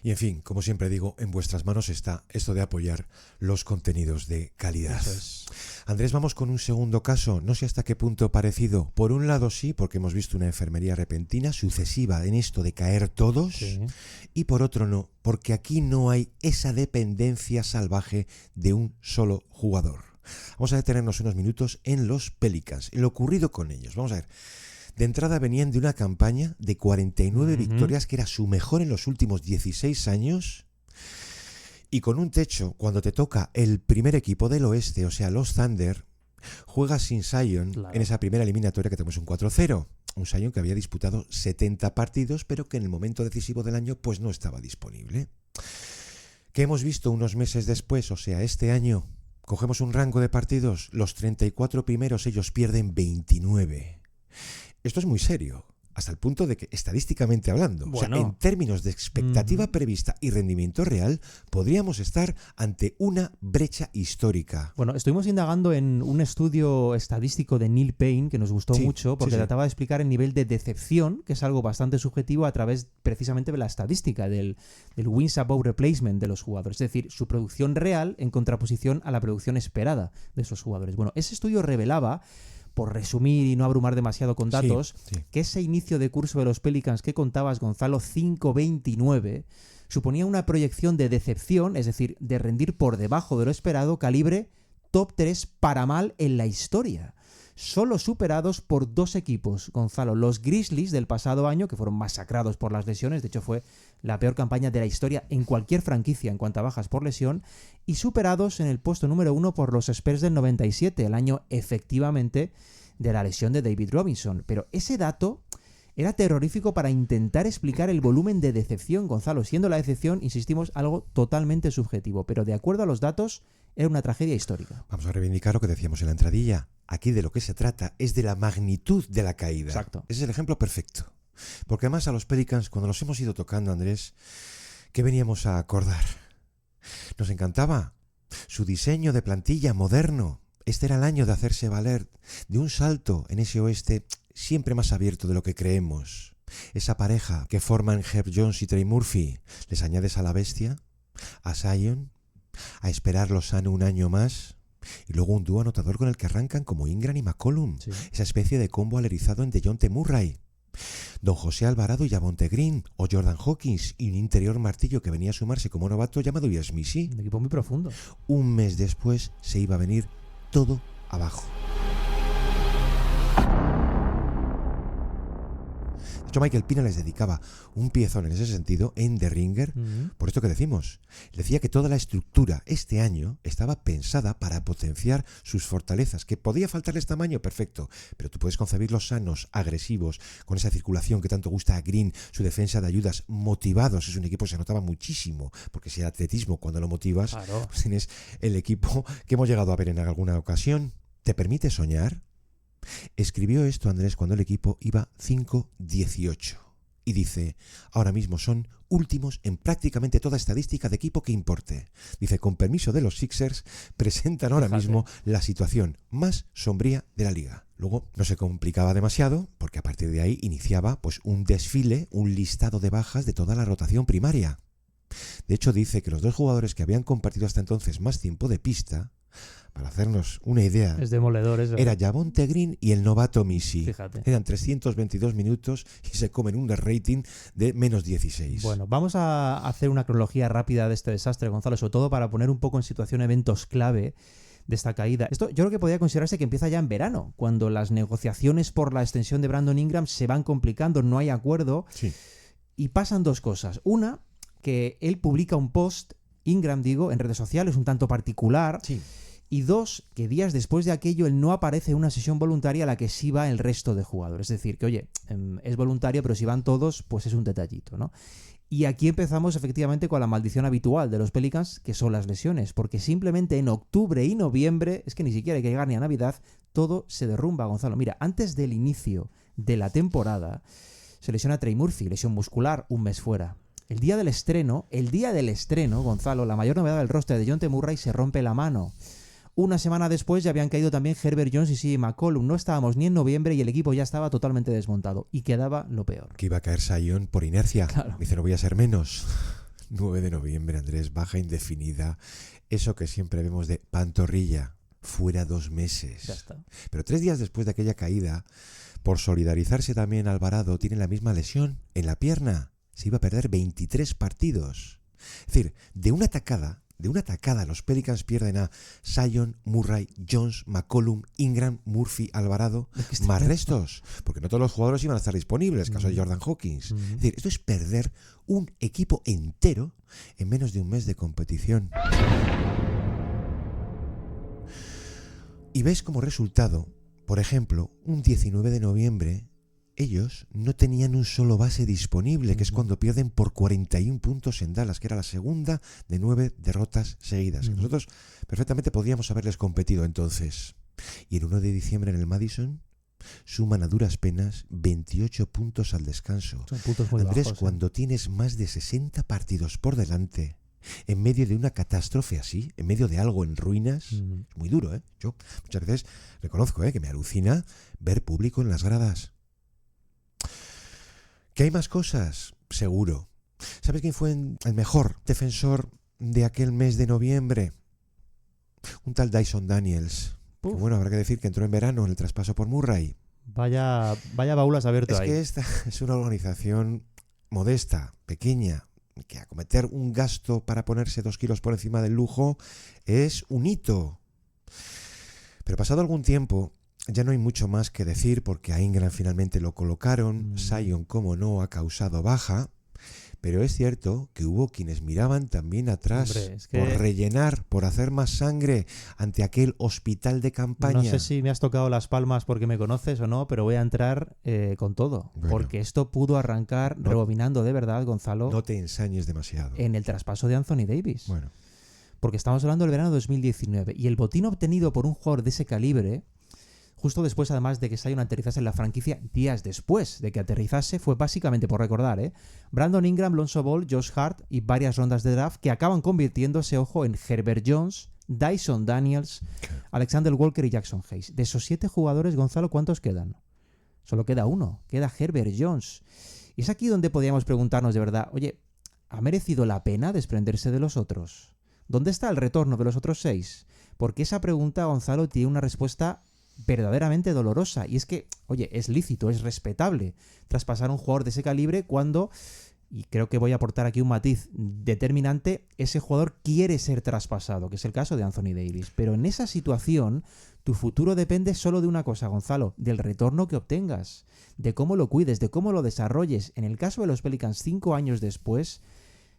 y en fin, como siempre digo, en vuestras manos está esto de apoyar los contenidos de calidad. Eso es. Andrés, vamos con un segundo caso, no sé hasta qué punto parecido. Por un lado sí, porque hemos visto una enfermería repentina, sucesiva en esto de caer todos, y por otro no, porque aquí no hay esa dependencia salvaje de un solo jugador. Vamos a detenernos unos minutos en los Pelicans, en lo ocurrido con ellos. Vamos a ver. De entrada venían de una campaña de 49 victorias, que era su mejor en los últimos 16 años. Y con un techo, cuando te toca el primer equipo del oeste, o sea, los Thunder, juegas sin Zion en esa primera eliminatoria que tenemos un 4-0. Un Zion que había disputado 70 partidos, pero que en el momento decisivo del año pues no estaba disponible. ¿Qué hemos visto unos meses después? O sea, este año cogemos un rango de partidos, los 34 primeros ellos pierden 29. Esto es muy serio, hasta el punto de que, estadísticamente hablando, o sea, en términos de expectativa prevista y rendimiento real, podríamos estar ante una brecha histórica. Bueno, estuvimos indagando en un estudio estadístico de Neil Payne que nos gustó mucho, porque trataba de explicar el nivel de decepción, que es algo bastante subjetivo, a través precisamente de la estadística del wins above replacement de los jugadores, es decir, su producción real en contraposición a la producción esperada de esos jugadores. Bueno, ese estudio revelaba, por resumir y no abrumar demasiado con datos, que ese inicio de curso de los Pelicans que contabas, Gonzalo, 5-29, suponía una proyección de decepción, es decir, de rendir por debajo de lo esperado, calibre top 3 para mal en la historia. Solo superados por dos equipos, Gonzalo, los Grizzlies del pasado año, que fueron masacrados por las lesiones, de hecho fue la peor campaña de la historia en cualquier franquicia en cuanto a bajas por lesión, y superados en el puesto número 1 por los Spurs del 97, el año efectivamente de la lesión de David Robinson. Pero ese dato era terrorífico para intentar explicar el volumen de decepción, Gonzalo, siendo la decepción, insistimos, algo totalmente subjetivo, pero de acuerdo a los datos era una tragedia histórica. Vamos a reivindicar lo que decíamos en la entradilla. Aquí de lo que se trata es de la magnitud de la caída. Exacto. Ese es el ejemplo perfecto. Porque además a los Pelicans, cuando los hemos ido tocando, Andrés, ¿qué veníamos a acordar? Nos encantaba su diseño de plantilla moderno. Este era el año de hacerse valer de un salto en ese oeste siempre más abierto de lo que creemos. Esa pareja que forman Herb Jones y Trey Murphy, les añades a la bestia, a Zion, a esperar Lozano un año más, y luego un dúo anotador con el que arrancan como Ingram y McCollum, esa especie de combo alerizado en DeJounte Murray, Don José Alvarado y Javonte Green, o Jordan Hawkins y un interior martillo que venía a sumarse como novato llamado Ian Missy. Un equipo muy profundo. Un mes después se iba a venir todo abajo. De hecho, Michael Pina les dedicaba un piezón en ese sentido en The Ringer, por esto que decimos. Decía que toda la estructura este año estaba pensada para potenciar sus fortalezas, que podía faltarles tamaño, perfecto, pero tú puedes concebirlos sanos, agresivos, con esa circulación que tanto gusta a Green, su defensa de ayudas, motivados. Es un equipo que se notaba muchísimo, porque si el atletismo cuando lo motivas, pues tienes el equipo que hemos llegado a ver en alguna ocasión. ¿Te permite soñar? Escribió esto Andrés cuando el equipo iba 5-18 y dice, ahora mismo son últimos en prácticamente toda estadística de equipo que importe. Dice, con permiso de los Sixers, presentan ahora mismo la situación más sombría de la liga. Luego no se complicaba demasiado porque a partir de ahí iniciaba pues un desfile, un listado de bajas de toda la rotación primaria. De hecho dice que los dos jugadores que habían compartido hasta entonces más tiempo de pista para hacernos una idea, Es demoledor eso. era Javonte Green y el novato Missy. Fíjate. Eran 322 minutos y se comen un rating de menos 16. Bueno, vamos a hacer una cronología rápida de este desastre, Gonzalo, sobre todo para poner un poco en situación eventos clave de esta caída. Esto yo creo que podría considerarse que empieza ya en verano, cuando las negociaciones por la extensión de Brandon Ingram se van complicando, no hay acuerdo, Sí. y pasan dos cosas. Una, que él publica un post, Ingram digo, en redes sociales, un tanto particular, Sí. y dos, que días después de aquello él no aparece en una sesión voluntaria a la que sí va el resto de jugadores. Es decir, que oye, es voluntario, pero si van todos, pues es un detallito, ¿no? Y aquí empezamos efectivamente con la maldición habitual de los Pelicans, que son las lesiones, porque simplemente en octubre y noviembre, es que ni siquiera hay que llegar ni a Navidad, todo se derrumba, Gonzalo. Mira, antes del inicio de la temporada, se lesiona Trey Murphy, lesión muscular, un mes fuera. El día del estreno, Gonzalo, la mayor novedad del roster de Dejounte Murray se rompe la mano. Una semana después ya habían caído también Herbert Jones y CJ McCollum. No estábamos ni en noviembre y el equipo ya estaba totalmente desmontado. Y quedaba lo peor. Que iba a caer Zion por inercia. Claro. Dice, no voy a ser menos. 9 de noviembre, Andrés, baja indefinida. Eso que siempre vemos de pantorrilla, fuera 2 meses. Ya está. Pero 3 días después de aquella caída, por solidarizarse también Alvarado, tiene la misma lesión en la pierna. Se iba a perder 23 partidos. Es decir, de una atacada, los Pelicans pierden a Zion, Murray, Jones, McCollum, Ingram, Murphy, Alvarado, más restos, porque no todos los jugadores iban a estar disponibles, caso de Jordan Hawkins. Es decir, esto es perder un equipo entero en menos de un mes de competición. Y ves como resultado, por ejemplo, un 19 de noviembre, ellos no tenían un solo base disponible, que es cuando pierden por 41 puntos en Dallas, que era la segunda de 9 derrotas seguidas. Nosotros perfectamente podíamos haberles competido entonces. Y el 1 de diciembre en el Madison suman a duras penas 28 puntos al descanso. Son puntos muy Andrés, bajos, cuando tienes más de 60 partidos por delante, en medio de una catástrofe así, en medio de algo en ruinas, es muy duro, ¿eh? Yo muchas veces reconozco que me alucina ver público en las gradas. ¿Que hay más cosas? Seguro. ¿Sabes quién fue el mejor defensor de aquel mes de noviembre? Un tal Dyson Daniels. Que, bueno, habrá que decir que entró en verano en el traspaso por Murray. Vaya baúl has abierto Es ahí. que esta es una organización modesta, pequeña, que acometer un gasto para ponerse 2 kilos por encima del lujo es un hito. Pero pasado algún tiempo, ya no hay mucho más que decir porque a Ingram finalmente lo colocaron. Zion, como no, ha causado baja. Pero es cierto que hubo quienes miraban también atrás. Hombre, es que por rellenar, por hacer más sangre ante aquel hospital de campaña. No sé si me has tocado las palmas porque me conoces o no, pero voy a entrar con todo. Bueno. Porque esto pudo arrancar rebobinando de verdad, Gonzalo, No te ensañes demasiado. en el traspaso de Anthony Davis. Bueno, Porque estamos hablando del verano de 2019. Y el botín obtenido por un jugador de ese calibre, justo después además de que Zion aterrizase en la franquicia, días después de que aterrizase, fue básicamente, por recordar, Brandon Ingram, Lonzo Ball, Josh Hart y varias rondas de draft que acaban convirtiéndose, ojo, en Herbert Jones, Dyson Daniels, Alexander Walker y Jackson Hayes. De esos 7 jugadores, Gonzalo, ¿cuántos quedan? Solo queda uno, queda Herbert Jones. Y es aquí donde podríamos preguntarnos de verdad, oye, ¿ha merecido la pena desprenderse de los otros? ¿Dónde está el retorno de los otros 6? Porque esa pregunta, Gonzalo, tiene una respuesta verdaderamente dolorosa. Y es que, oye, es lícito, es respetable traspasar a un jugador de ese calibre cuando, y creo que voy a aportar aquí un matiz determinante, ese jugador quiere ser traspasado, que es el caso de Anthony Davis. Pero en esa situación, tu futuro depende solo de una cosa, Gonzalo, del retorno que obtengas, de cómo lo cuides, de cómo lo desarrolles. En el caso de los Pelicans, 5 años después,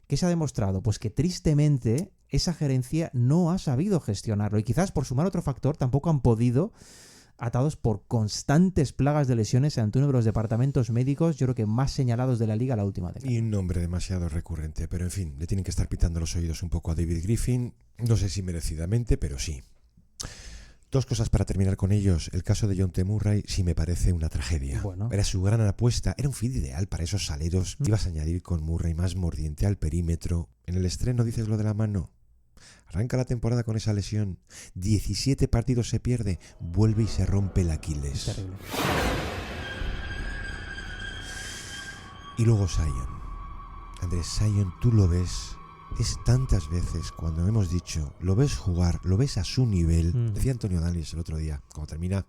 ¿qué se ha demostrado? Pues que tristemente esa gerencia no ha sabido gestionarlo. Y quizás, por sumar otro factor, tampoco han podido, atados por constantes plagas de lesiones ante uno de los departamentos médicos, yo creo que más señalados de la liga la última década. y un nombre demasiado recurrente, pero en fin, le tienen que estar pitando los oídos un poco a David Griffin, no sé si merecidamente, pero sí. 2 cosas para terminar con ellos. El caso de Dejounte Murray sí me parece una tragedia. Bueno. Era su gran apuesta, era un fit ideal para esos aleros. Ibas a añadir con Murray más mordiente al perímetro. En el estreno dices lo de la mano. Arranca la temporada con esa lesión. 17 partidos se pierde. Vuelve y se rompe el Aquiles. Terrible. Y luego Zion. Andrés, Zion, tú lo ves es tantas veces cuando hemos dicho, lo ves jugar, lo ves a su nivel. Decía Antonio Daniels el otro día, cuando termina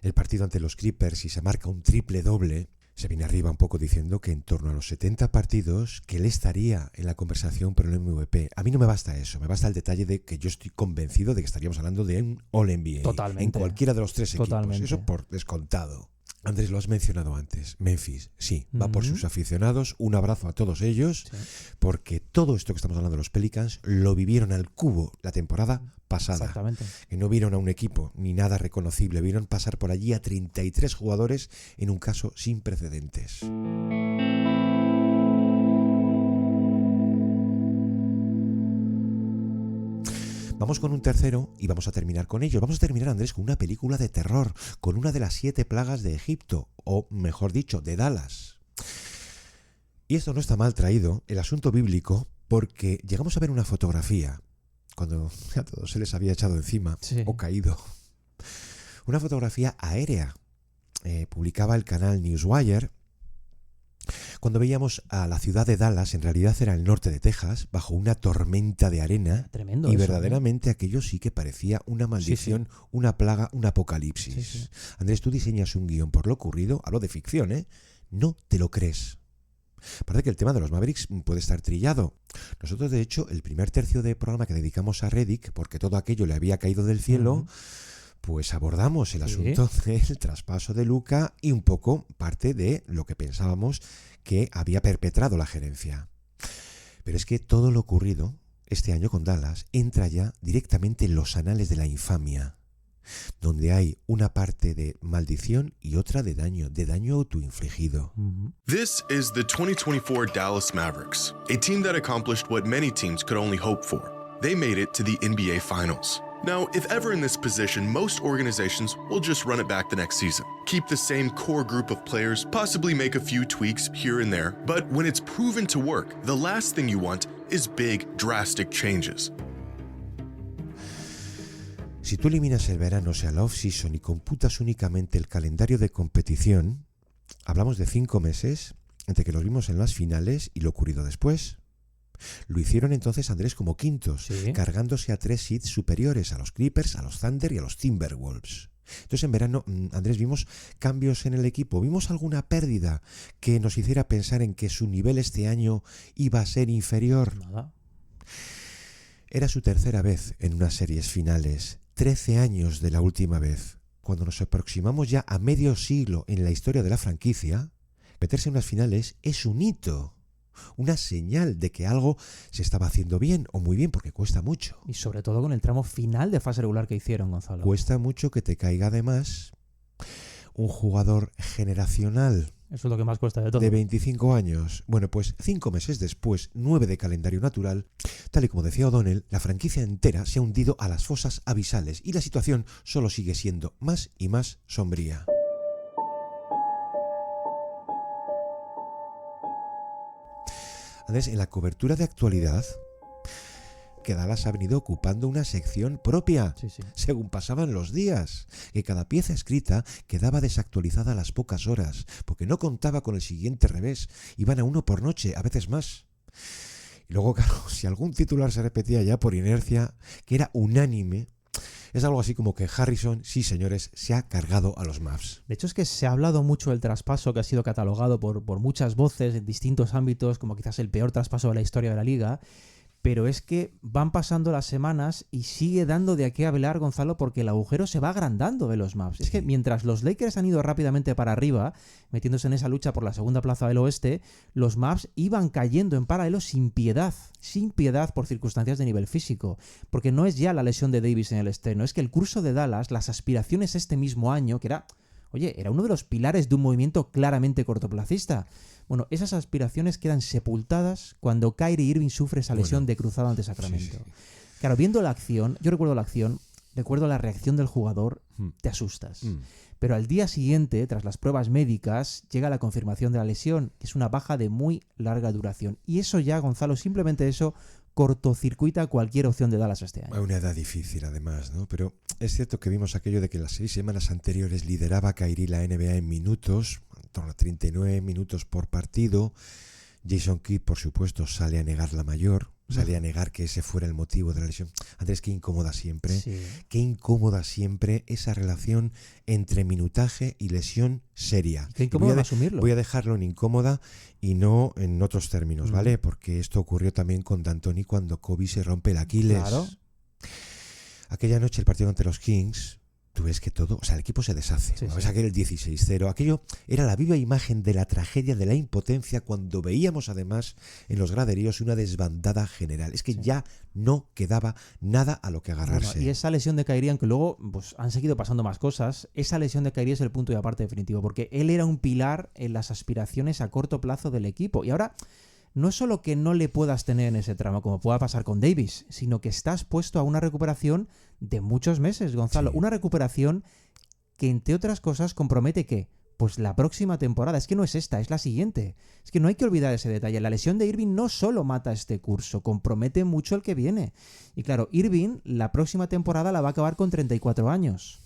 el partido ante los Clippers y se marca un triple doble, se viene arriba un poco diciendo que en torno a los 70 partidos que él estaría en la conversación por el MVP. A mí no me basta eso, me basta el detalle de que yo estoy convencido de que estaríamos hablando de un All-NBA. Totalmente. En cualquiera de los tres equipos. Totalmente. Eso por descontado. Andrés, lo has mencionado antes. Memphis, sí, va por sus aficionados. Un abrazo a todos ellos, porque todo esto que estamos hablando de los Pelicans lo vivieron al cubo la temporada pasada. Exactamente. Que no vieron a un equipo ni nada reconocible, vieron pasar por allí a 33 jugadores en un caso sin precedentes. Vamos con un tercero y vamos a terminar con ello. Vamos a terminar, Andrés, con una película de terror, con una de las 7 plagas de Egipto, o mejor dicho, de Dallas. Y esto no está mal traído, el asunto bíblico, porque llegamos a ver una fotografía, cuando a todos se les había echado encima, o caído. Una fotografía aérea. Publicaba el canal Newswire. Cuando veíamos a la ciudad de Dallas, en realidad era el norte de Texas, bajo una tormenta de arena. Tremendo. Y eso, verdaderamente aquello sí que parecía una maldición, una plaga, un apocalipsis. Andrés, tú diseñas un guión por lo ocurrido, hablo de ficción, ¿eh? No te lo crees. Parece que el tema de los Mavericks puede estar trillado. Nosotros, de hecho, el primer tercio de programa que dedicamos a Redick, porque todo aquello le había caído del cielo, pues abordamos el asunto del traspaso de Luka y un poco parte de lo que pensábamos que había perpetrado la gerencia. Pero es que todo lo ocurrido este año con Dallas entra ya directamente en los anales de la infamia, donde hay una parte de maldición y otra de daño autoinfligido. This is the 2024 Dallas Mavericks, a team that accomplished what many teams could only hope for. They made it to the NBA Finals. Now, if ever in this position, most organizations will just run it back the next season. Keep the same core group of players, possibly make a few tweaks here and there, but when it's proven to work, the last thing you want is big, drastic changes. Si tú eliminas el verano, o sea, la off-season, y computas únicamente el calendario de competición, hablamos de 5 meses entre que los vimos en las finales y lo ocurrido después. Lo hicieron entonces, Andrés, como quintos, cargándose a 3 seeds superiores, a los Clippers, a los Thunder y a los Timberwolves. Entonces en verano, Andrés, vimos cambios en el equipo, vimos alguna pérdida que nos hiciera pensar en que su nivel este año iba a ser inferior. Nada. Era su tercera vez en unas series finales, 13 años de la última vez. Cuando nos aproximamos ya a medio siglo en la historia de la franquicia, meterse en unas finales es un hito. Una señal de que algo se estaba haciendo bien o muy bien, porque cuesta mucho. Y sobre todo con el tramo final de fase regular que hicieron, Gonzalo. Cuesta mucho que te caiga además un jugador generacional. Eso es lo que más cuesta de todo. De 25 años. Bueno, pues 5 meses después, 9 de calendario natural, tal y como decía O'Donnell, la franquicia entera se ha hundido a las fosas abisales y la situación solo sigue siendo más y más sombría. Andrés, en la cobertura de actualidad, que Dallas ha venido ocupando una sección propia, según pasaban los días, que cada pieza escrita quedaba desactualizada a las pocas horas, porque no contaba con el siguiente revés, iban a uno por noche, a veces más. Y luego, claro, si algún titular se repetía ya por inercia, que era unánime, es algo así como que Harrison, sí señores, se ha cargado a los Mavs. De hecho es que se ha hablado mucho del traspaso que ha sido catalogado por muchas voces en distintos ámbitos como quizás el peor traspaso de la historia de la liga, pero es que van pasando las semanas y sigue dando de a qué hablar, Gonzalo, porque el agujero se va agrandando de los Mavs. Es que mientras los Lakers han ido rápidamente para arriba, metiéndose en esa lucha por la segunda plaza del oeste, los Mavs iban cayendo en paralelo sin piedad por circunstancias de nivel físico, porque no es ya la lesión de Davis en el estreno, es que el curso de Dallas, las aspiraciones este mismo año, que era uno de los pilares de un movimiento claramente cortoplacista. Bueno, esas aspiraciones quedan sepultadas cuando Kyrie Irving sufre esa lesión de cruzado ante Sacramento. Sí. Claro, viendo la acción, yo recuerdo la reacción del jugador, te asustas. Pero al día siguiente, tras las pruebas médicas, llega la confirmación de la lesión, que es una baja de muy larga duración. Y eso ya, Gonzalo, simplemente eso cortocircuita cualquier opción de Dallas este año. A una edad difícil, además, ¿no? Pero es cierto que vimos aquello de que las 6 semanas anteriores lideraba Kyrie la NBA en minutos, en torno a 39 minutos por partido. Jason Kidd, por supuesto, sale a negar la mayor, sale a negar que ese fuera el motivo de la lesión. Andrés, qué incómoda siempre. Sí. Qué incómoda siempre esa relación entre minutaje y lesión seria. Qué incómodo asumirlo. Voy a dejarlo en incómoda y no en otros términos, ¿vale? Porque esto ocurrió también con D'Antoni cuando Kobe se rompe el Aquiles. Claro. Aquella noche, el partido ante los Kings, tú ves que todo, o sea, el equipo se deshace. Sí, Ves aquel 16-0. Aquello era la viva imagen de la tragedia, de la impotencia, cuando veíamos además en los graderíos una desbandada general. Es que ya no quedaba nada a lo que agarrarse. Bueno, y esa lesión de Kyrie, aunque luego pues, han seguido pasando más cosas, esa lesión de Kyrie es el punto y aparte definitivo, porque él era un pilar en las aspiraciones a corto plazo del equipo. Y ahora no es solo que no le puedas tener en ese tramo, como pueda pasar con Davis, sino que estás puesto a una recuperación de muchos meses, Gonzalo. Sí. Una recuperación que, entre otras cosas, compromete ¿qué? Pues la próxima temporada. Es que no es esta, es la siguiente. Es que no hay que olvidar ese detalle. La lesión de Irving no solo mata este curso, compromete mucho el que viene. Y claro, Irving la próxima temporada la va a acabar con 34 años.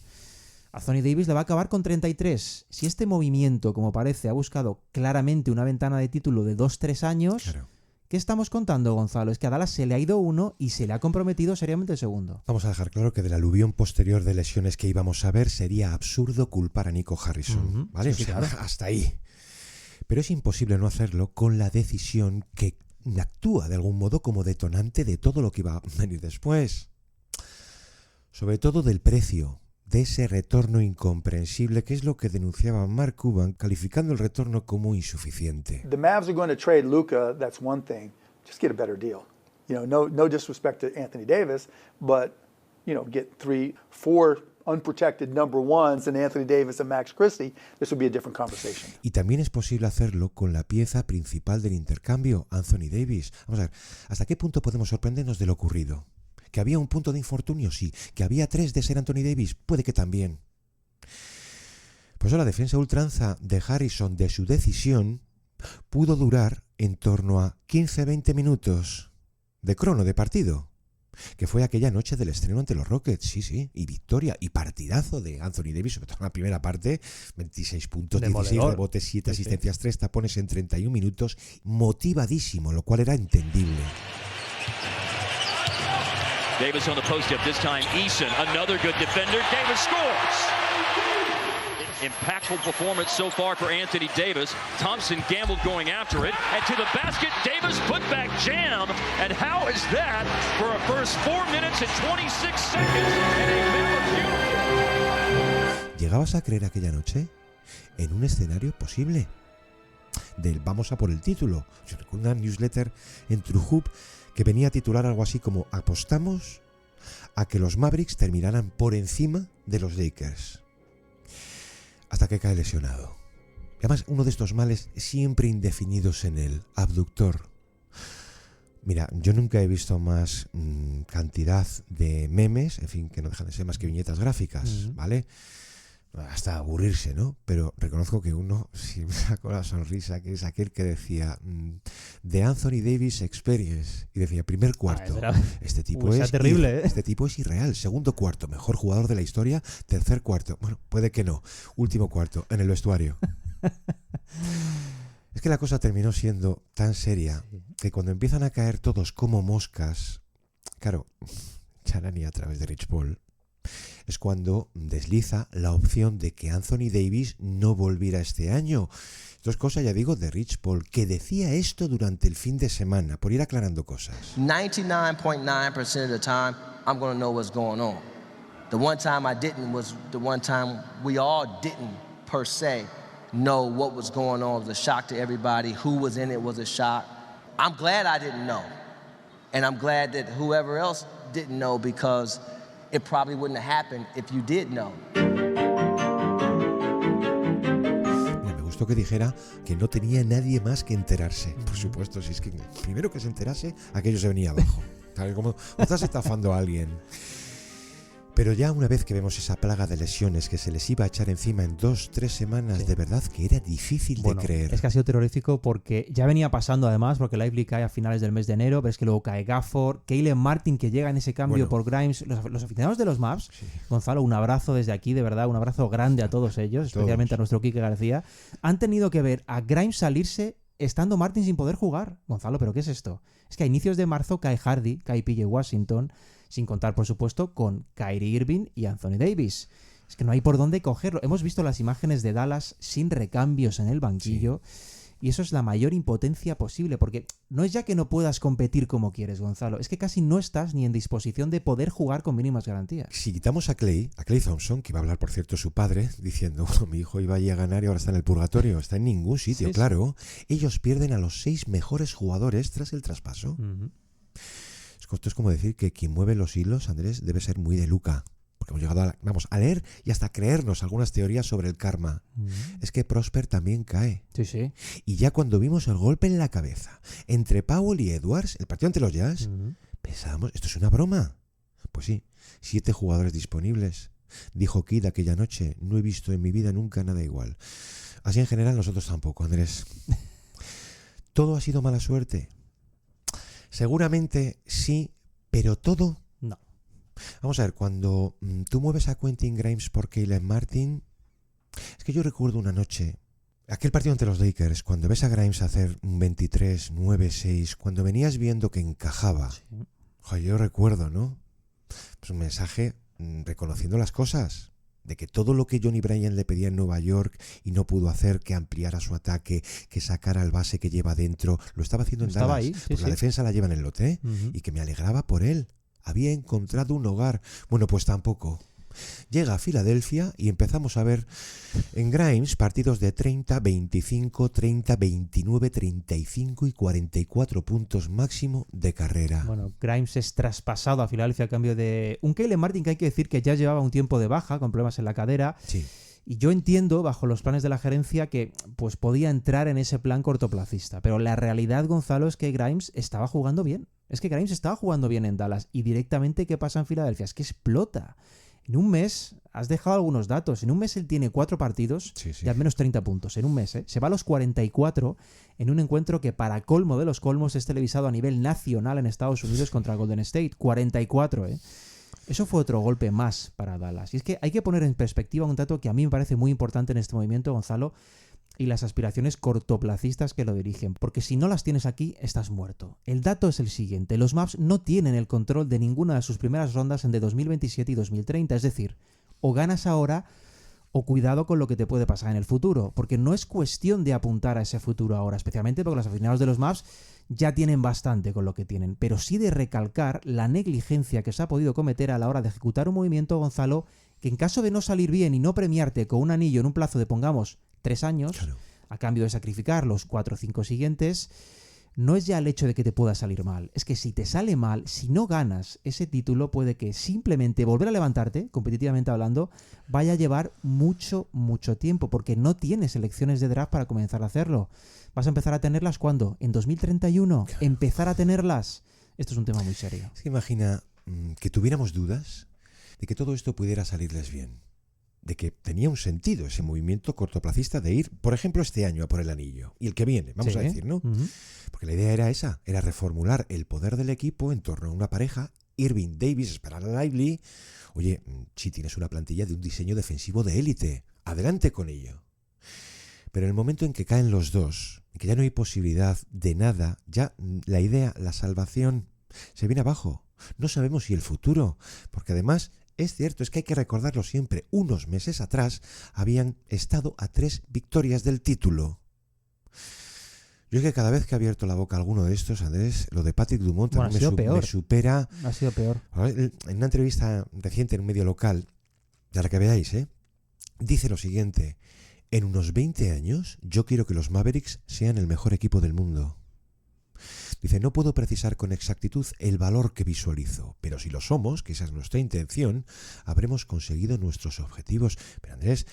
Anthony Davis la va a acabar con 33. Si este movimiento, como parece, ha buscado claramente una ventana de título de 2-3 años, Claro. ¿qué estamos contando, Gonzalo? Es que a Dallas se le ha ido uno y se le ha comprometido seriamente el segundo. Vamos a dejar claro que del aluvión posterior de lesiones que íbamos a ver sería absurdo culpar a Nico Harrison, ¿vale? Sí, O sea, claro. hasta ahí. Pero es imposible no hacerlo con la decisión que actúa de algún modo como detonante de todo lo que iba a venir después. Sobre todo del precio, de ese retorno incomprensible, que es lo que denunciaba Mark Cuban, calificando el retorno como insuficiente. The Mavs are going to trade Luka, that's one thing. Just get a better deal. No disrespect to Anthony Davis, but, get 3, 4 unprotected number ones and Anthony Davis and Max Christie. This would be a different conversation. Y también es posible hacerlo con la pieza principal del intercambio, Anthony Davis. Vamos a ver, ¿hasta qué punto podemos sorprendernos de lo ocurrido? ¿Que había un punto de infortunio? Sí. ¿Que había 3 de ser Anthony Davis? Puede que también. Pues la defensa ultranza de Harrison de su decisión pudo durar en torno a 15-20 minutos de crono de partido, que fue aquella noche del estreno ante los Rockets, sí, y victoria y partidazo de Anthony Davis, sobre todo en la primera parte, 26 puntos, 16 rebotes, 7 asistencias, 3 tapones en 31 minutos, motivadísimo, lo cual era entendible. Davis on the post-up, this time Eason, another good defender. Davis scores! Impactful performance so far for Anthony Davis. Thompson gambled going after it, and to the basket, Davis putback jam. And how is that for a first 4 minutes and 26 seconds in a Maverick? ¿Llegabas a creer aquella noche en un escenario posible del vamos a por el título? Yo recuerdo una newsletter en True Hoop que venía a titular algo así como apostamos a que los Mavericks terminaran por encima de los Lakers. Hasta que cae lesionado. Y además, uno de estos males siempre indefinidos en el abductor. Mira, yo nunca he visto más cantidad de memes, en fin, que no dejan de ser más que viñetas gráficas, ¿vale? Hasta aburrirse, ¿no? Pero reconozco que uno sí me sacó la sonrisa, que es aquel que decía The Anthony Davis Experience, y decía primer cuarto, este tipo es terrible, ¿eh? Este tipo es irreal. Segundo cuarto, mejor jugador de la historia. Tercer cuarto, bueno, puede que no. Último cuarto, en el vestuario. Es que la cosa terminó siendo tan seria que cuando empiezan a caer todos como moscas, claro, Charani a través de Rich Paul, es cuando desliza la opción de que Anthony Davis no volviera este año. Esto es cosa, ya digo, de Rich Paul, que decía esto durante el fin de semana, por ir aclarando cosas. 99.9% of the time, I'm going to know what's going on. The one time I didn't was the one time we all didn't, per se, know what was going on. It was a shock to everybody. Who was in it was a shock. I'm glad I didn't know. And I'm glad that whoever else didn't know, because it probably wouldn't have happened if you did know. Me gustó que dijera que no tenía nadie más que enterarse. Por supuesto, si es que primero que se enterase, aquello se venía abajo. Como estás estafando a alguien. Pero ya una vez que vemos esa plaga de lesiones que se les iba a echar encima en 2-3 semanas, de verdad que era difícil de creer. Es que ha sido terrorífico porque ya venía pasando además, porque Lively cae a finales del mes de enero, pero es que luego cae Gafford, Caleb Martin que llega en ese cambio por Grimes. Los aficionados de los Mavs, Gonzalo, un abrazo desde aquí, de verdad, un abrazo grande a todos ellos, especialmente a nuestro Quique García, han tenido que ver a Grimes salirse estando Martin sin poder jugar. Gonzalo, ¿pero qué es esto? Es que a inicios de marzo cae Hardy, cae PJ Washington, sin contar, por supuesto, con Kyrie Irving y Anthony Davis. Es que no hay por dónde cogerlo. Hemos visto las imágenes de Dallas sin recambios en el banquillo. Sí. Y eso es la mayor impotencia posible, porque no es ya que no puedas competir como quieres, Gonzalo, es que casi no estás ni en disposición de poder jugar con mínimas garantías. Si quitamos a Clay Thompson, que iba a hablar, por cierto, su padre, diciendo, bueno, mi hijo iba allí a ganar y ahora está en el purgatorio, está en ningún sitio, sí, claro. Sí. Ellos pierden a los 6 mejores jugadores tras el traspaso. Uh-huh. Esto es como decir que quien mueve los hilos, Andrés, debe ser muy de Luca. Porque hemos llegado a leer y hasta creernos algunas teorías sobre el karma. Es que Prosper también cae. Sí, sí. Y ya cuando vimos el golpe en la cabeza entre Powell y Edwards, el partido ante los Jazz, pensábamos, ¿esto es una broma? Pues sí, 7 jugadores disponibles. Dijo Kidd aquella noche, no he visto en mi vida nunca nada igual. Así en general nosotros tampoco, Andrés. ¿Todo ha sido mala suerte? Seguramente sí, pero todo... No. Vamos a ver, cuando tú mueves a Quentin Grimes por Caleb Martin, es que yo recuerdo una noche, aquel partido ante los Lakers, cuando ves a Grimes hacer un 23-9-6, cuando venías viendo que encajaba, sí. Joder, yo recuerdo, ¿no? Pues un mensaje reconociendo las cosas, de que todo lo que Johnny Bryant le pedía en Nueva York y no pudo hacer, que ampliara su ataque, que sacara el base que lleva dentro, lo estaba haciendo en Dallas, ahí, sí, porque la defensa la lleva en el lote, y que me alegraba por él. Había encontrado un hogar. Bueno, pues tampoco. Llega a Filadelfia y empezamos a ver en Grimes partidos de 30, 25, 30, 29, 35 y 44 puntos máximo de carrera. Bueno, Grimes es traspasado a Filadelfia a cambio de un Caleb Martin que hay que decir que ya llevaba un tiempo de baja, con problemas en la cadera. Sí. Y yo entiendo, bajo los planes de la gerencia, que pues podía entrar en ese plan cortoplacista. Pero la realidad, Gonzalo, es que Grimes estaba jugando bien. Es que Grimes estaba jugando bien en Dallas. Y directamente, ¿qué pasa en Filadelfia? Es que explota. En un mes, has dejado algunos datos. En un mes él tiene 4 partidos de al menos 30 puntos. En un mes, ¿eh? Se va a los 44 en un encuentro que, para colmo de los colmos, es televisado a nivel nacional en Estados Unidos contra Golden State. 44, ¿eh? Eso fue otro golpe más para Dallas. Y es que hay que poner en perspectiva un dato que a mí me parece muy importante en este movimiento, Gonzalo, y las aspiraciones cortoplacistas que lo dirigen. Porque si no las tienes aquí, estás muerto. El dato es el siguiente. Los Mavs no tienen el control de ninguna de sus primeras rondas en de 2027 y 2030. Es decir, o ganas ahora o cuidado con lo que te puede pasar en el futuro. Porque no es cuestión de apuntar a ese futuro ahora, especialmente porque los aficionados de los Mavs ya tienen bastante con lo que tienen, pero sí de recalcar la negligencia que se ha podido cometer a la hora de ejecutar un movimiento, Gonzalo, que en caso de no salir bien y no premiarte con un anillo en un plazo de, pongamos, 3 años, claro, a cambio de sacrificar los 4 o 5 siguientes, no es ya el hecho de que te pueda salir mal, es que si te sale mal, si no ganas ese título, puede que simplemente volver a levantarte, competitivamente hablando, vaya a llevar mucho, mucho tiempo, porque no tienes elecciones de draft para comenzar a hacerlo. ¿Vas a empezar a tenerlas cuándo? ¿En 2031? Claro. ¿Empezar a tenerlas? Esto es un tema muy serio. Es que imagina que tuviéramos dudas de que todo esto pudiera salirles bien, de que tenía un sentido ese movimiento cortoplacista de ir, por ejemplo, este año a por el anillo y el que viene, vamos a decir, ¿no? Porque la idea era esa, era reformular el poder del equipo en torno a una pareja, Irving, Davis, esperar a Lively. Oye, si tienes una plantilla de un diseño defensivo de élite, adelante con ello. Pero en el momento en que caen los dos, en que ya no hay posibilidad de nada, ya la idea, la salvación, se viene abajo. No sabemos si el futuro, porque además es cierto, es que hay que recordarlo siempre, unos meses atrás habían estado a 3 victorias del título. Yo es que cada vez que he abierto la boca a alguno de estos, Andrés, lo de Patrick Dumont también me supera. Ha sido peor. En una entrevista reciente en un medio local, de la que veáis, dice lo siguiente: en unos 20 años yo quiero que los Mavericks sean el mejor equipo del mundo. Dice, no puedo precisar con exactitud el valor que visualizo, pero si lo somos, que esa es nuestra intención, habremos conseguido nuestros objetivos. Pero Andrés,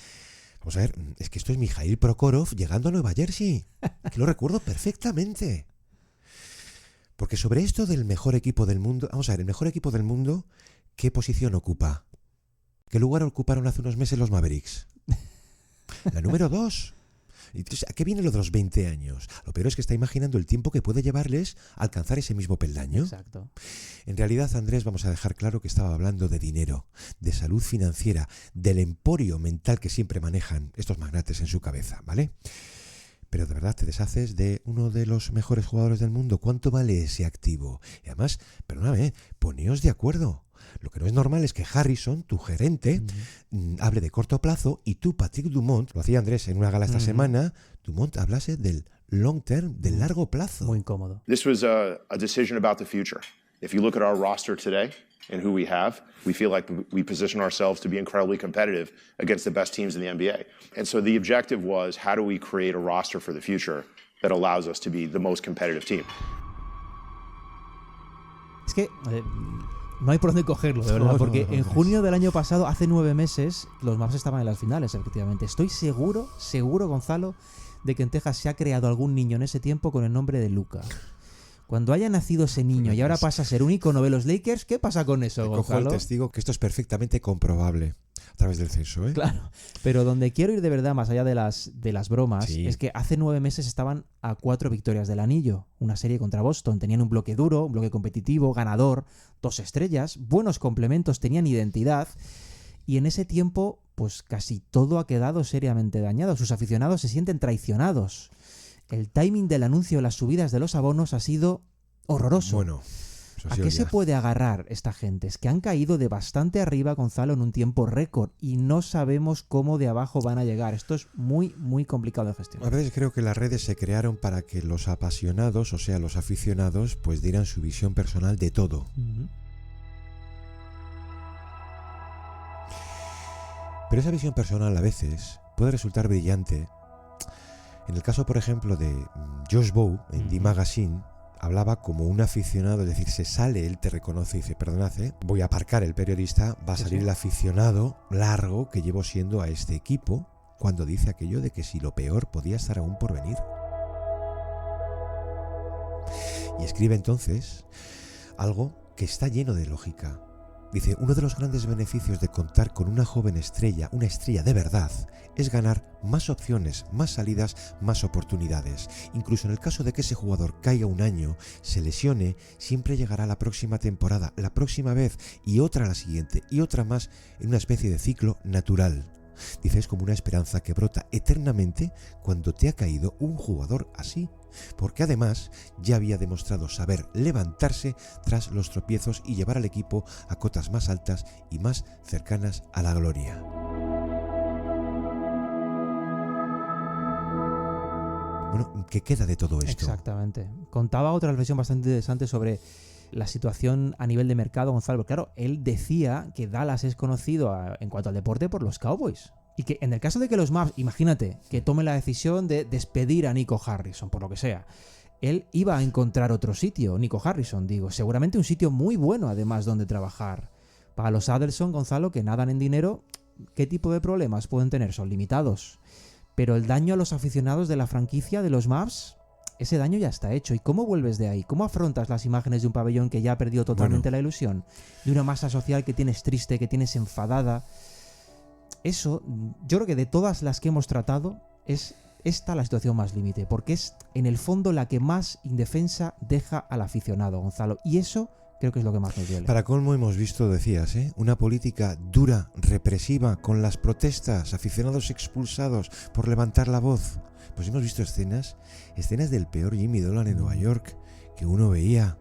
vamos a ver, es que esto es Mikhail Prokhorov llegando a Nueva Jersey, que lo recuerdo perfectamente. Porque sobre esto del mejor equipo del mundo, vamos a ver, el mejor equipo del mundo, ¿qué posición ocupa? ¿Qué lugar ocuparon hace unos meses los Mavericks? La número 2. Entonces, ¿a qué viene lo de los 20 años? Lo peor es que está imaginando el tiempo que puede llevarles a alcanzar ese mismo peldaño. Exacto. En realidad, Andrés, vamos a dejar claro que estaba hablando de dinero, de salud financiera, del emporio mental que siempre manejan estos magnates en su cabeza, ¿vale? Pero de verdad te deshaces de uno de los mejores jugadores del mundo. ¿Cuánto vale ese activo? Y además, perdóname, poneos de acuerdo. Lo que no es normal es que Harrison, tu gerente, hable de corto plazo y tú, Patrick Dumont, lo hacía Andrés en una gala esta semana, Dumont hablase del long term, del largo plazo. Muy incómodo. This was a decision about the future. If you look at our roster today and who we have, we feel like we position ourselves to be incredibly competitive against the best teams in the NBA. And so the objective was, how do we create a roster for the future that allows us to be the most competitive team? Es que no hay por dónde cogerlo, de verdad, porque en junio del año pasado, hace 9 meses, los Mavs estaban en las finales, efectivamente. Estoy seguro, Gonzalo, de que en Texas se ha creado algún niño en ese tiempo con el nombre de Luka. Cuando haya nacido ese niño y ahora pasa a ser un ícono de los Lakers, ¿qué pasa con eso, Gonzalo? Cojo el testigo que esto es perfectamente comprobable a través del censo, ¿eh? Claro, pero donde quiero ir de verdad, más allá de las bromas, es que hace 9 meses estaban a 4 victorias del anillo, una serie contra Boston. Tenían un bloque duro, un bloque competitivo, ganador, 2 estrellas, buenos complementos, tenían identidad. Y en ese tiempo, pues casi todo ha quedado seriamente dañado. Sus aficionados se sienten traicionados. El timing del anuncio de las subidas de los abonos ha sido horroroso. Bueno, ¿a qué se puede agarrar esta gente? Es que han caído de bastante arriba, Gonzalo, en un tiempo récord y no sabemos cómo de abajo van a llegar. Esto es muy, muy complicado de gestionar. A veces creo que las redes se crearon para que los apasionados, o sea, los aficionados, pues dieran su visión personal de todo. Pero esa visión personal a veces puede resultar brillante. En el caso, por ejemplo, de Josh Bow, en The Magazine, hablaba como un aficionado, es decir, se sale, él te reconoce y dice, perdonad, voy a aparcar el periodista, va a salir el aficionado largo que llevo siendo a este equipo, cuando dice aquello de que si lo peor podía estar aún por venir. Y escribe entonces algo que está lleno de lógica. Dice, uno de los grandes beneficios de contar con una joven estrella, una estrella de verdad, es ganar más opciones, más salidas, más oportunidades. Incluso en el caso de que ese jugador caiga un año, se lesione, siempre llegará la próxima temporada, la próxima vez, y otra la siguiente, y otra más, en una especie de ciclo natural. Dice, es como una esperanza que brota eternamente cuando te ha caído un jugador así. Porque además ya había demostrado saber levantarse tras los tropiezos y llevar al equipo a cotas más altas y más cercanas a la gloria. Bueno, ¿qué queda de todo esto? Exactamente. Contaba otra reflexión bastante interesante sobre la situación a nivel de mercado, Gonzalo. Claro, él decía que Dallas es conocido en cuanto al deporte por los Cowboys. Y que en el caso de que los Mavs, imagínate, que tomen la decisión de despedir a Nico Harrison, por lo que sea, él iba a encontrar otro sitio, Nico Harrison, digo, seguramente un sitio muy bueno además donde trabajar. Para los Adelson, Gonzalo, que nadan en dinero, ¿qué tipo de problemas pueden tener? Son limitados. Pero el daño a los aficionados de la franquicia de los Mavs, ese daño ya está hecho. ¿Y cómo vuelves de ahí? ¿Cómo afrontas las imágenes de un pabellón que ya ha perdido totalmente la ilusión? De una masa social que tienes triste, que tienes enfadada. Eso, yo creo que de todas las que hemos tratado, es esta la situación más límite, porque es en el fondo la que más indefensa deja al aficionado, Gonzalo, y eso creo que es lo que más nos duele. Para colmo hemos visto, decías, una política dura, represiva, con las protestas, aficionados expulsados por levantar la voz. Pues hemos visto escenas del peor Jimmy Dolan en Nueva York, que uno veía.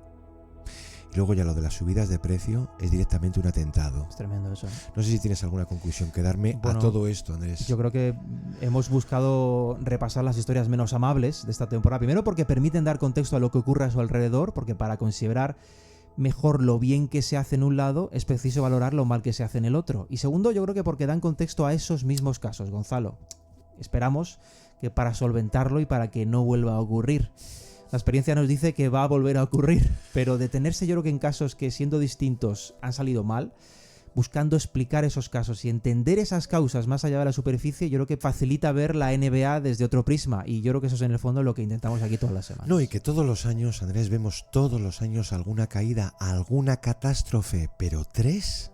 Y luego ya lo de las subidas de precio es directamente un atentado. Es tremendo eso. No sé si tienes alguna conclusión que darme a todo esto, Andrés. Yo creo que hemos buscado repasar las historias menos amables de esta temporada. Primero porque permiten dar contexto a lo que ocurre a su alrededor, porque para considerar mejor lo bien que se hace en un lado es preciso valorar lo mal que se hace en el otro. Y segundo, yo creo que porque dan contexto a esos mismos casos, Gonzalo. Esperamos que para solventarlo y para que no vuelva a ocurrir. La experiencia nos dice que va a volver a ocurrir, pero detenerse yo creo que en casos que siendo distintos han salido mal, buscando explicar esos casos y entender esas causas más allá de la superficie, yo creo que facilita ver la NBA desde otro prisma, y yo creo que eso es en el fondo lo que intentamos aquí todas las semanas. No, y que todos los años, Andrés, vemos todos los años alguna caída, alguna catástrofe, pero 3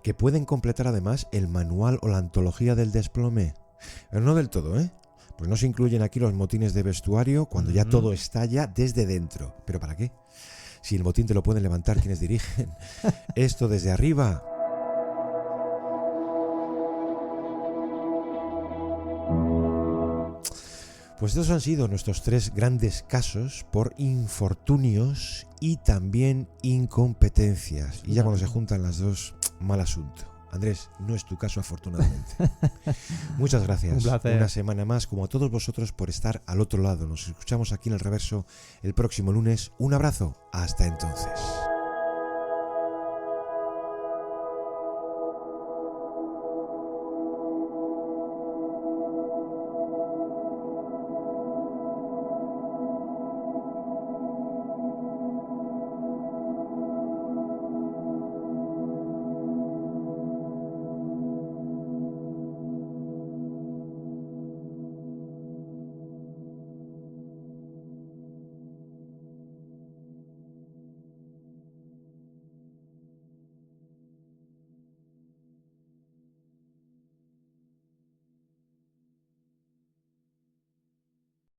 que pueden completar además el manual o la antología del desplome. Pero no del todo, Pues no se incluyen aquí los motines de vestuario cuando ya todo estalla desde dentro. ¿Pero para qué? Si el motín te lo pueden levantar quienes dirigen. Esto desde arriba. Pues estos han sido nuestros 3 grandes casos por infortunios y también incompetencias. Y ya cuando se juntan las dos, mal asunto. Andrés, no es tu caso, afortunadamente. Muchas gracias. Un placer. Una semana más, como a todos vosotros, por estar al otro lado. Nos escuchamos aquí en El Reverso el próximo lunes. Un abrazo. Hasta entonces.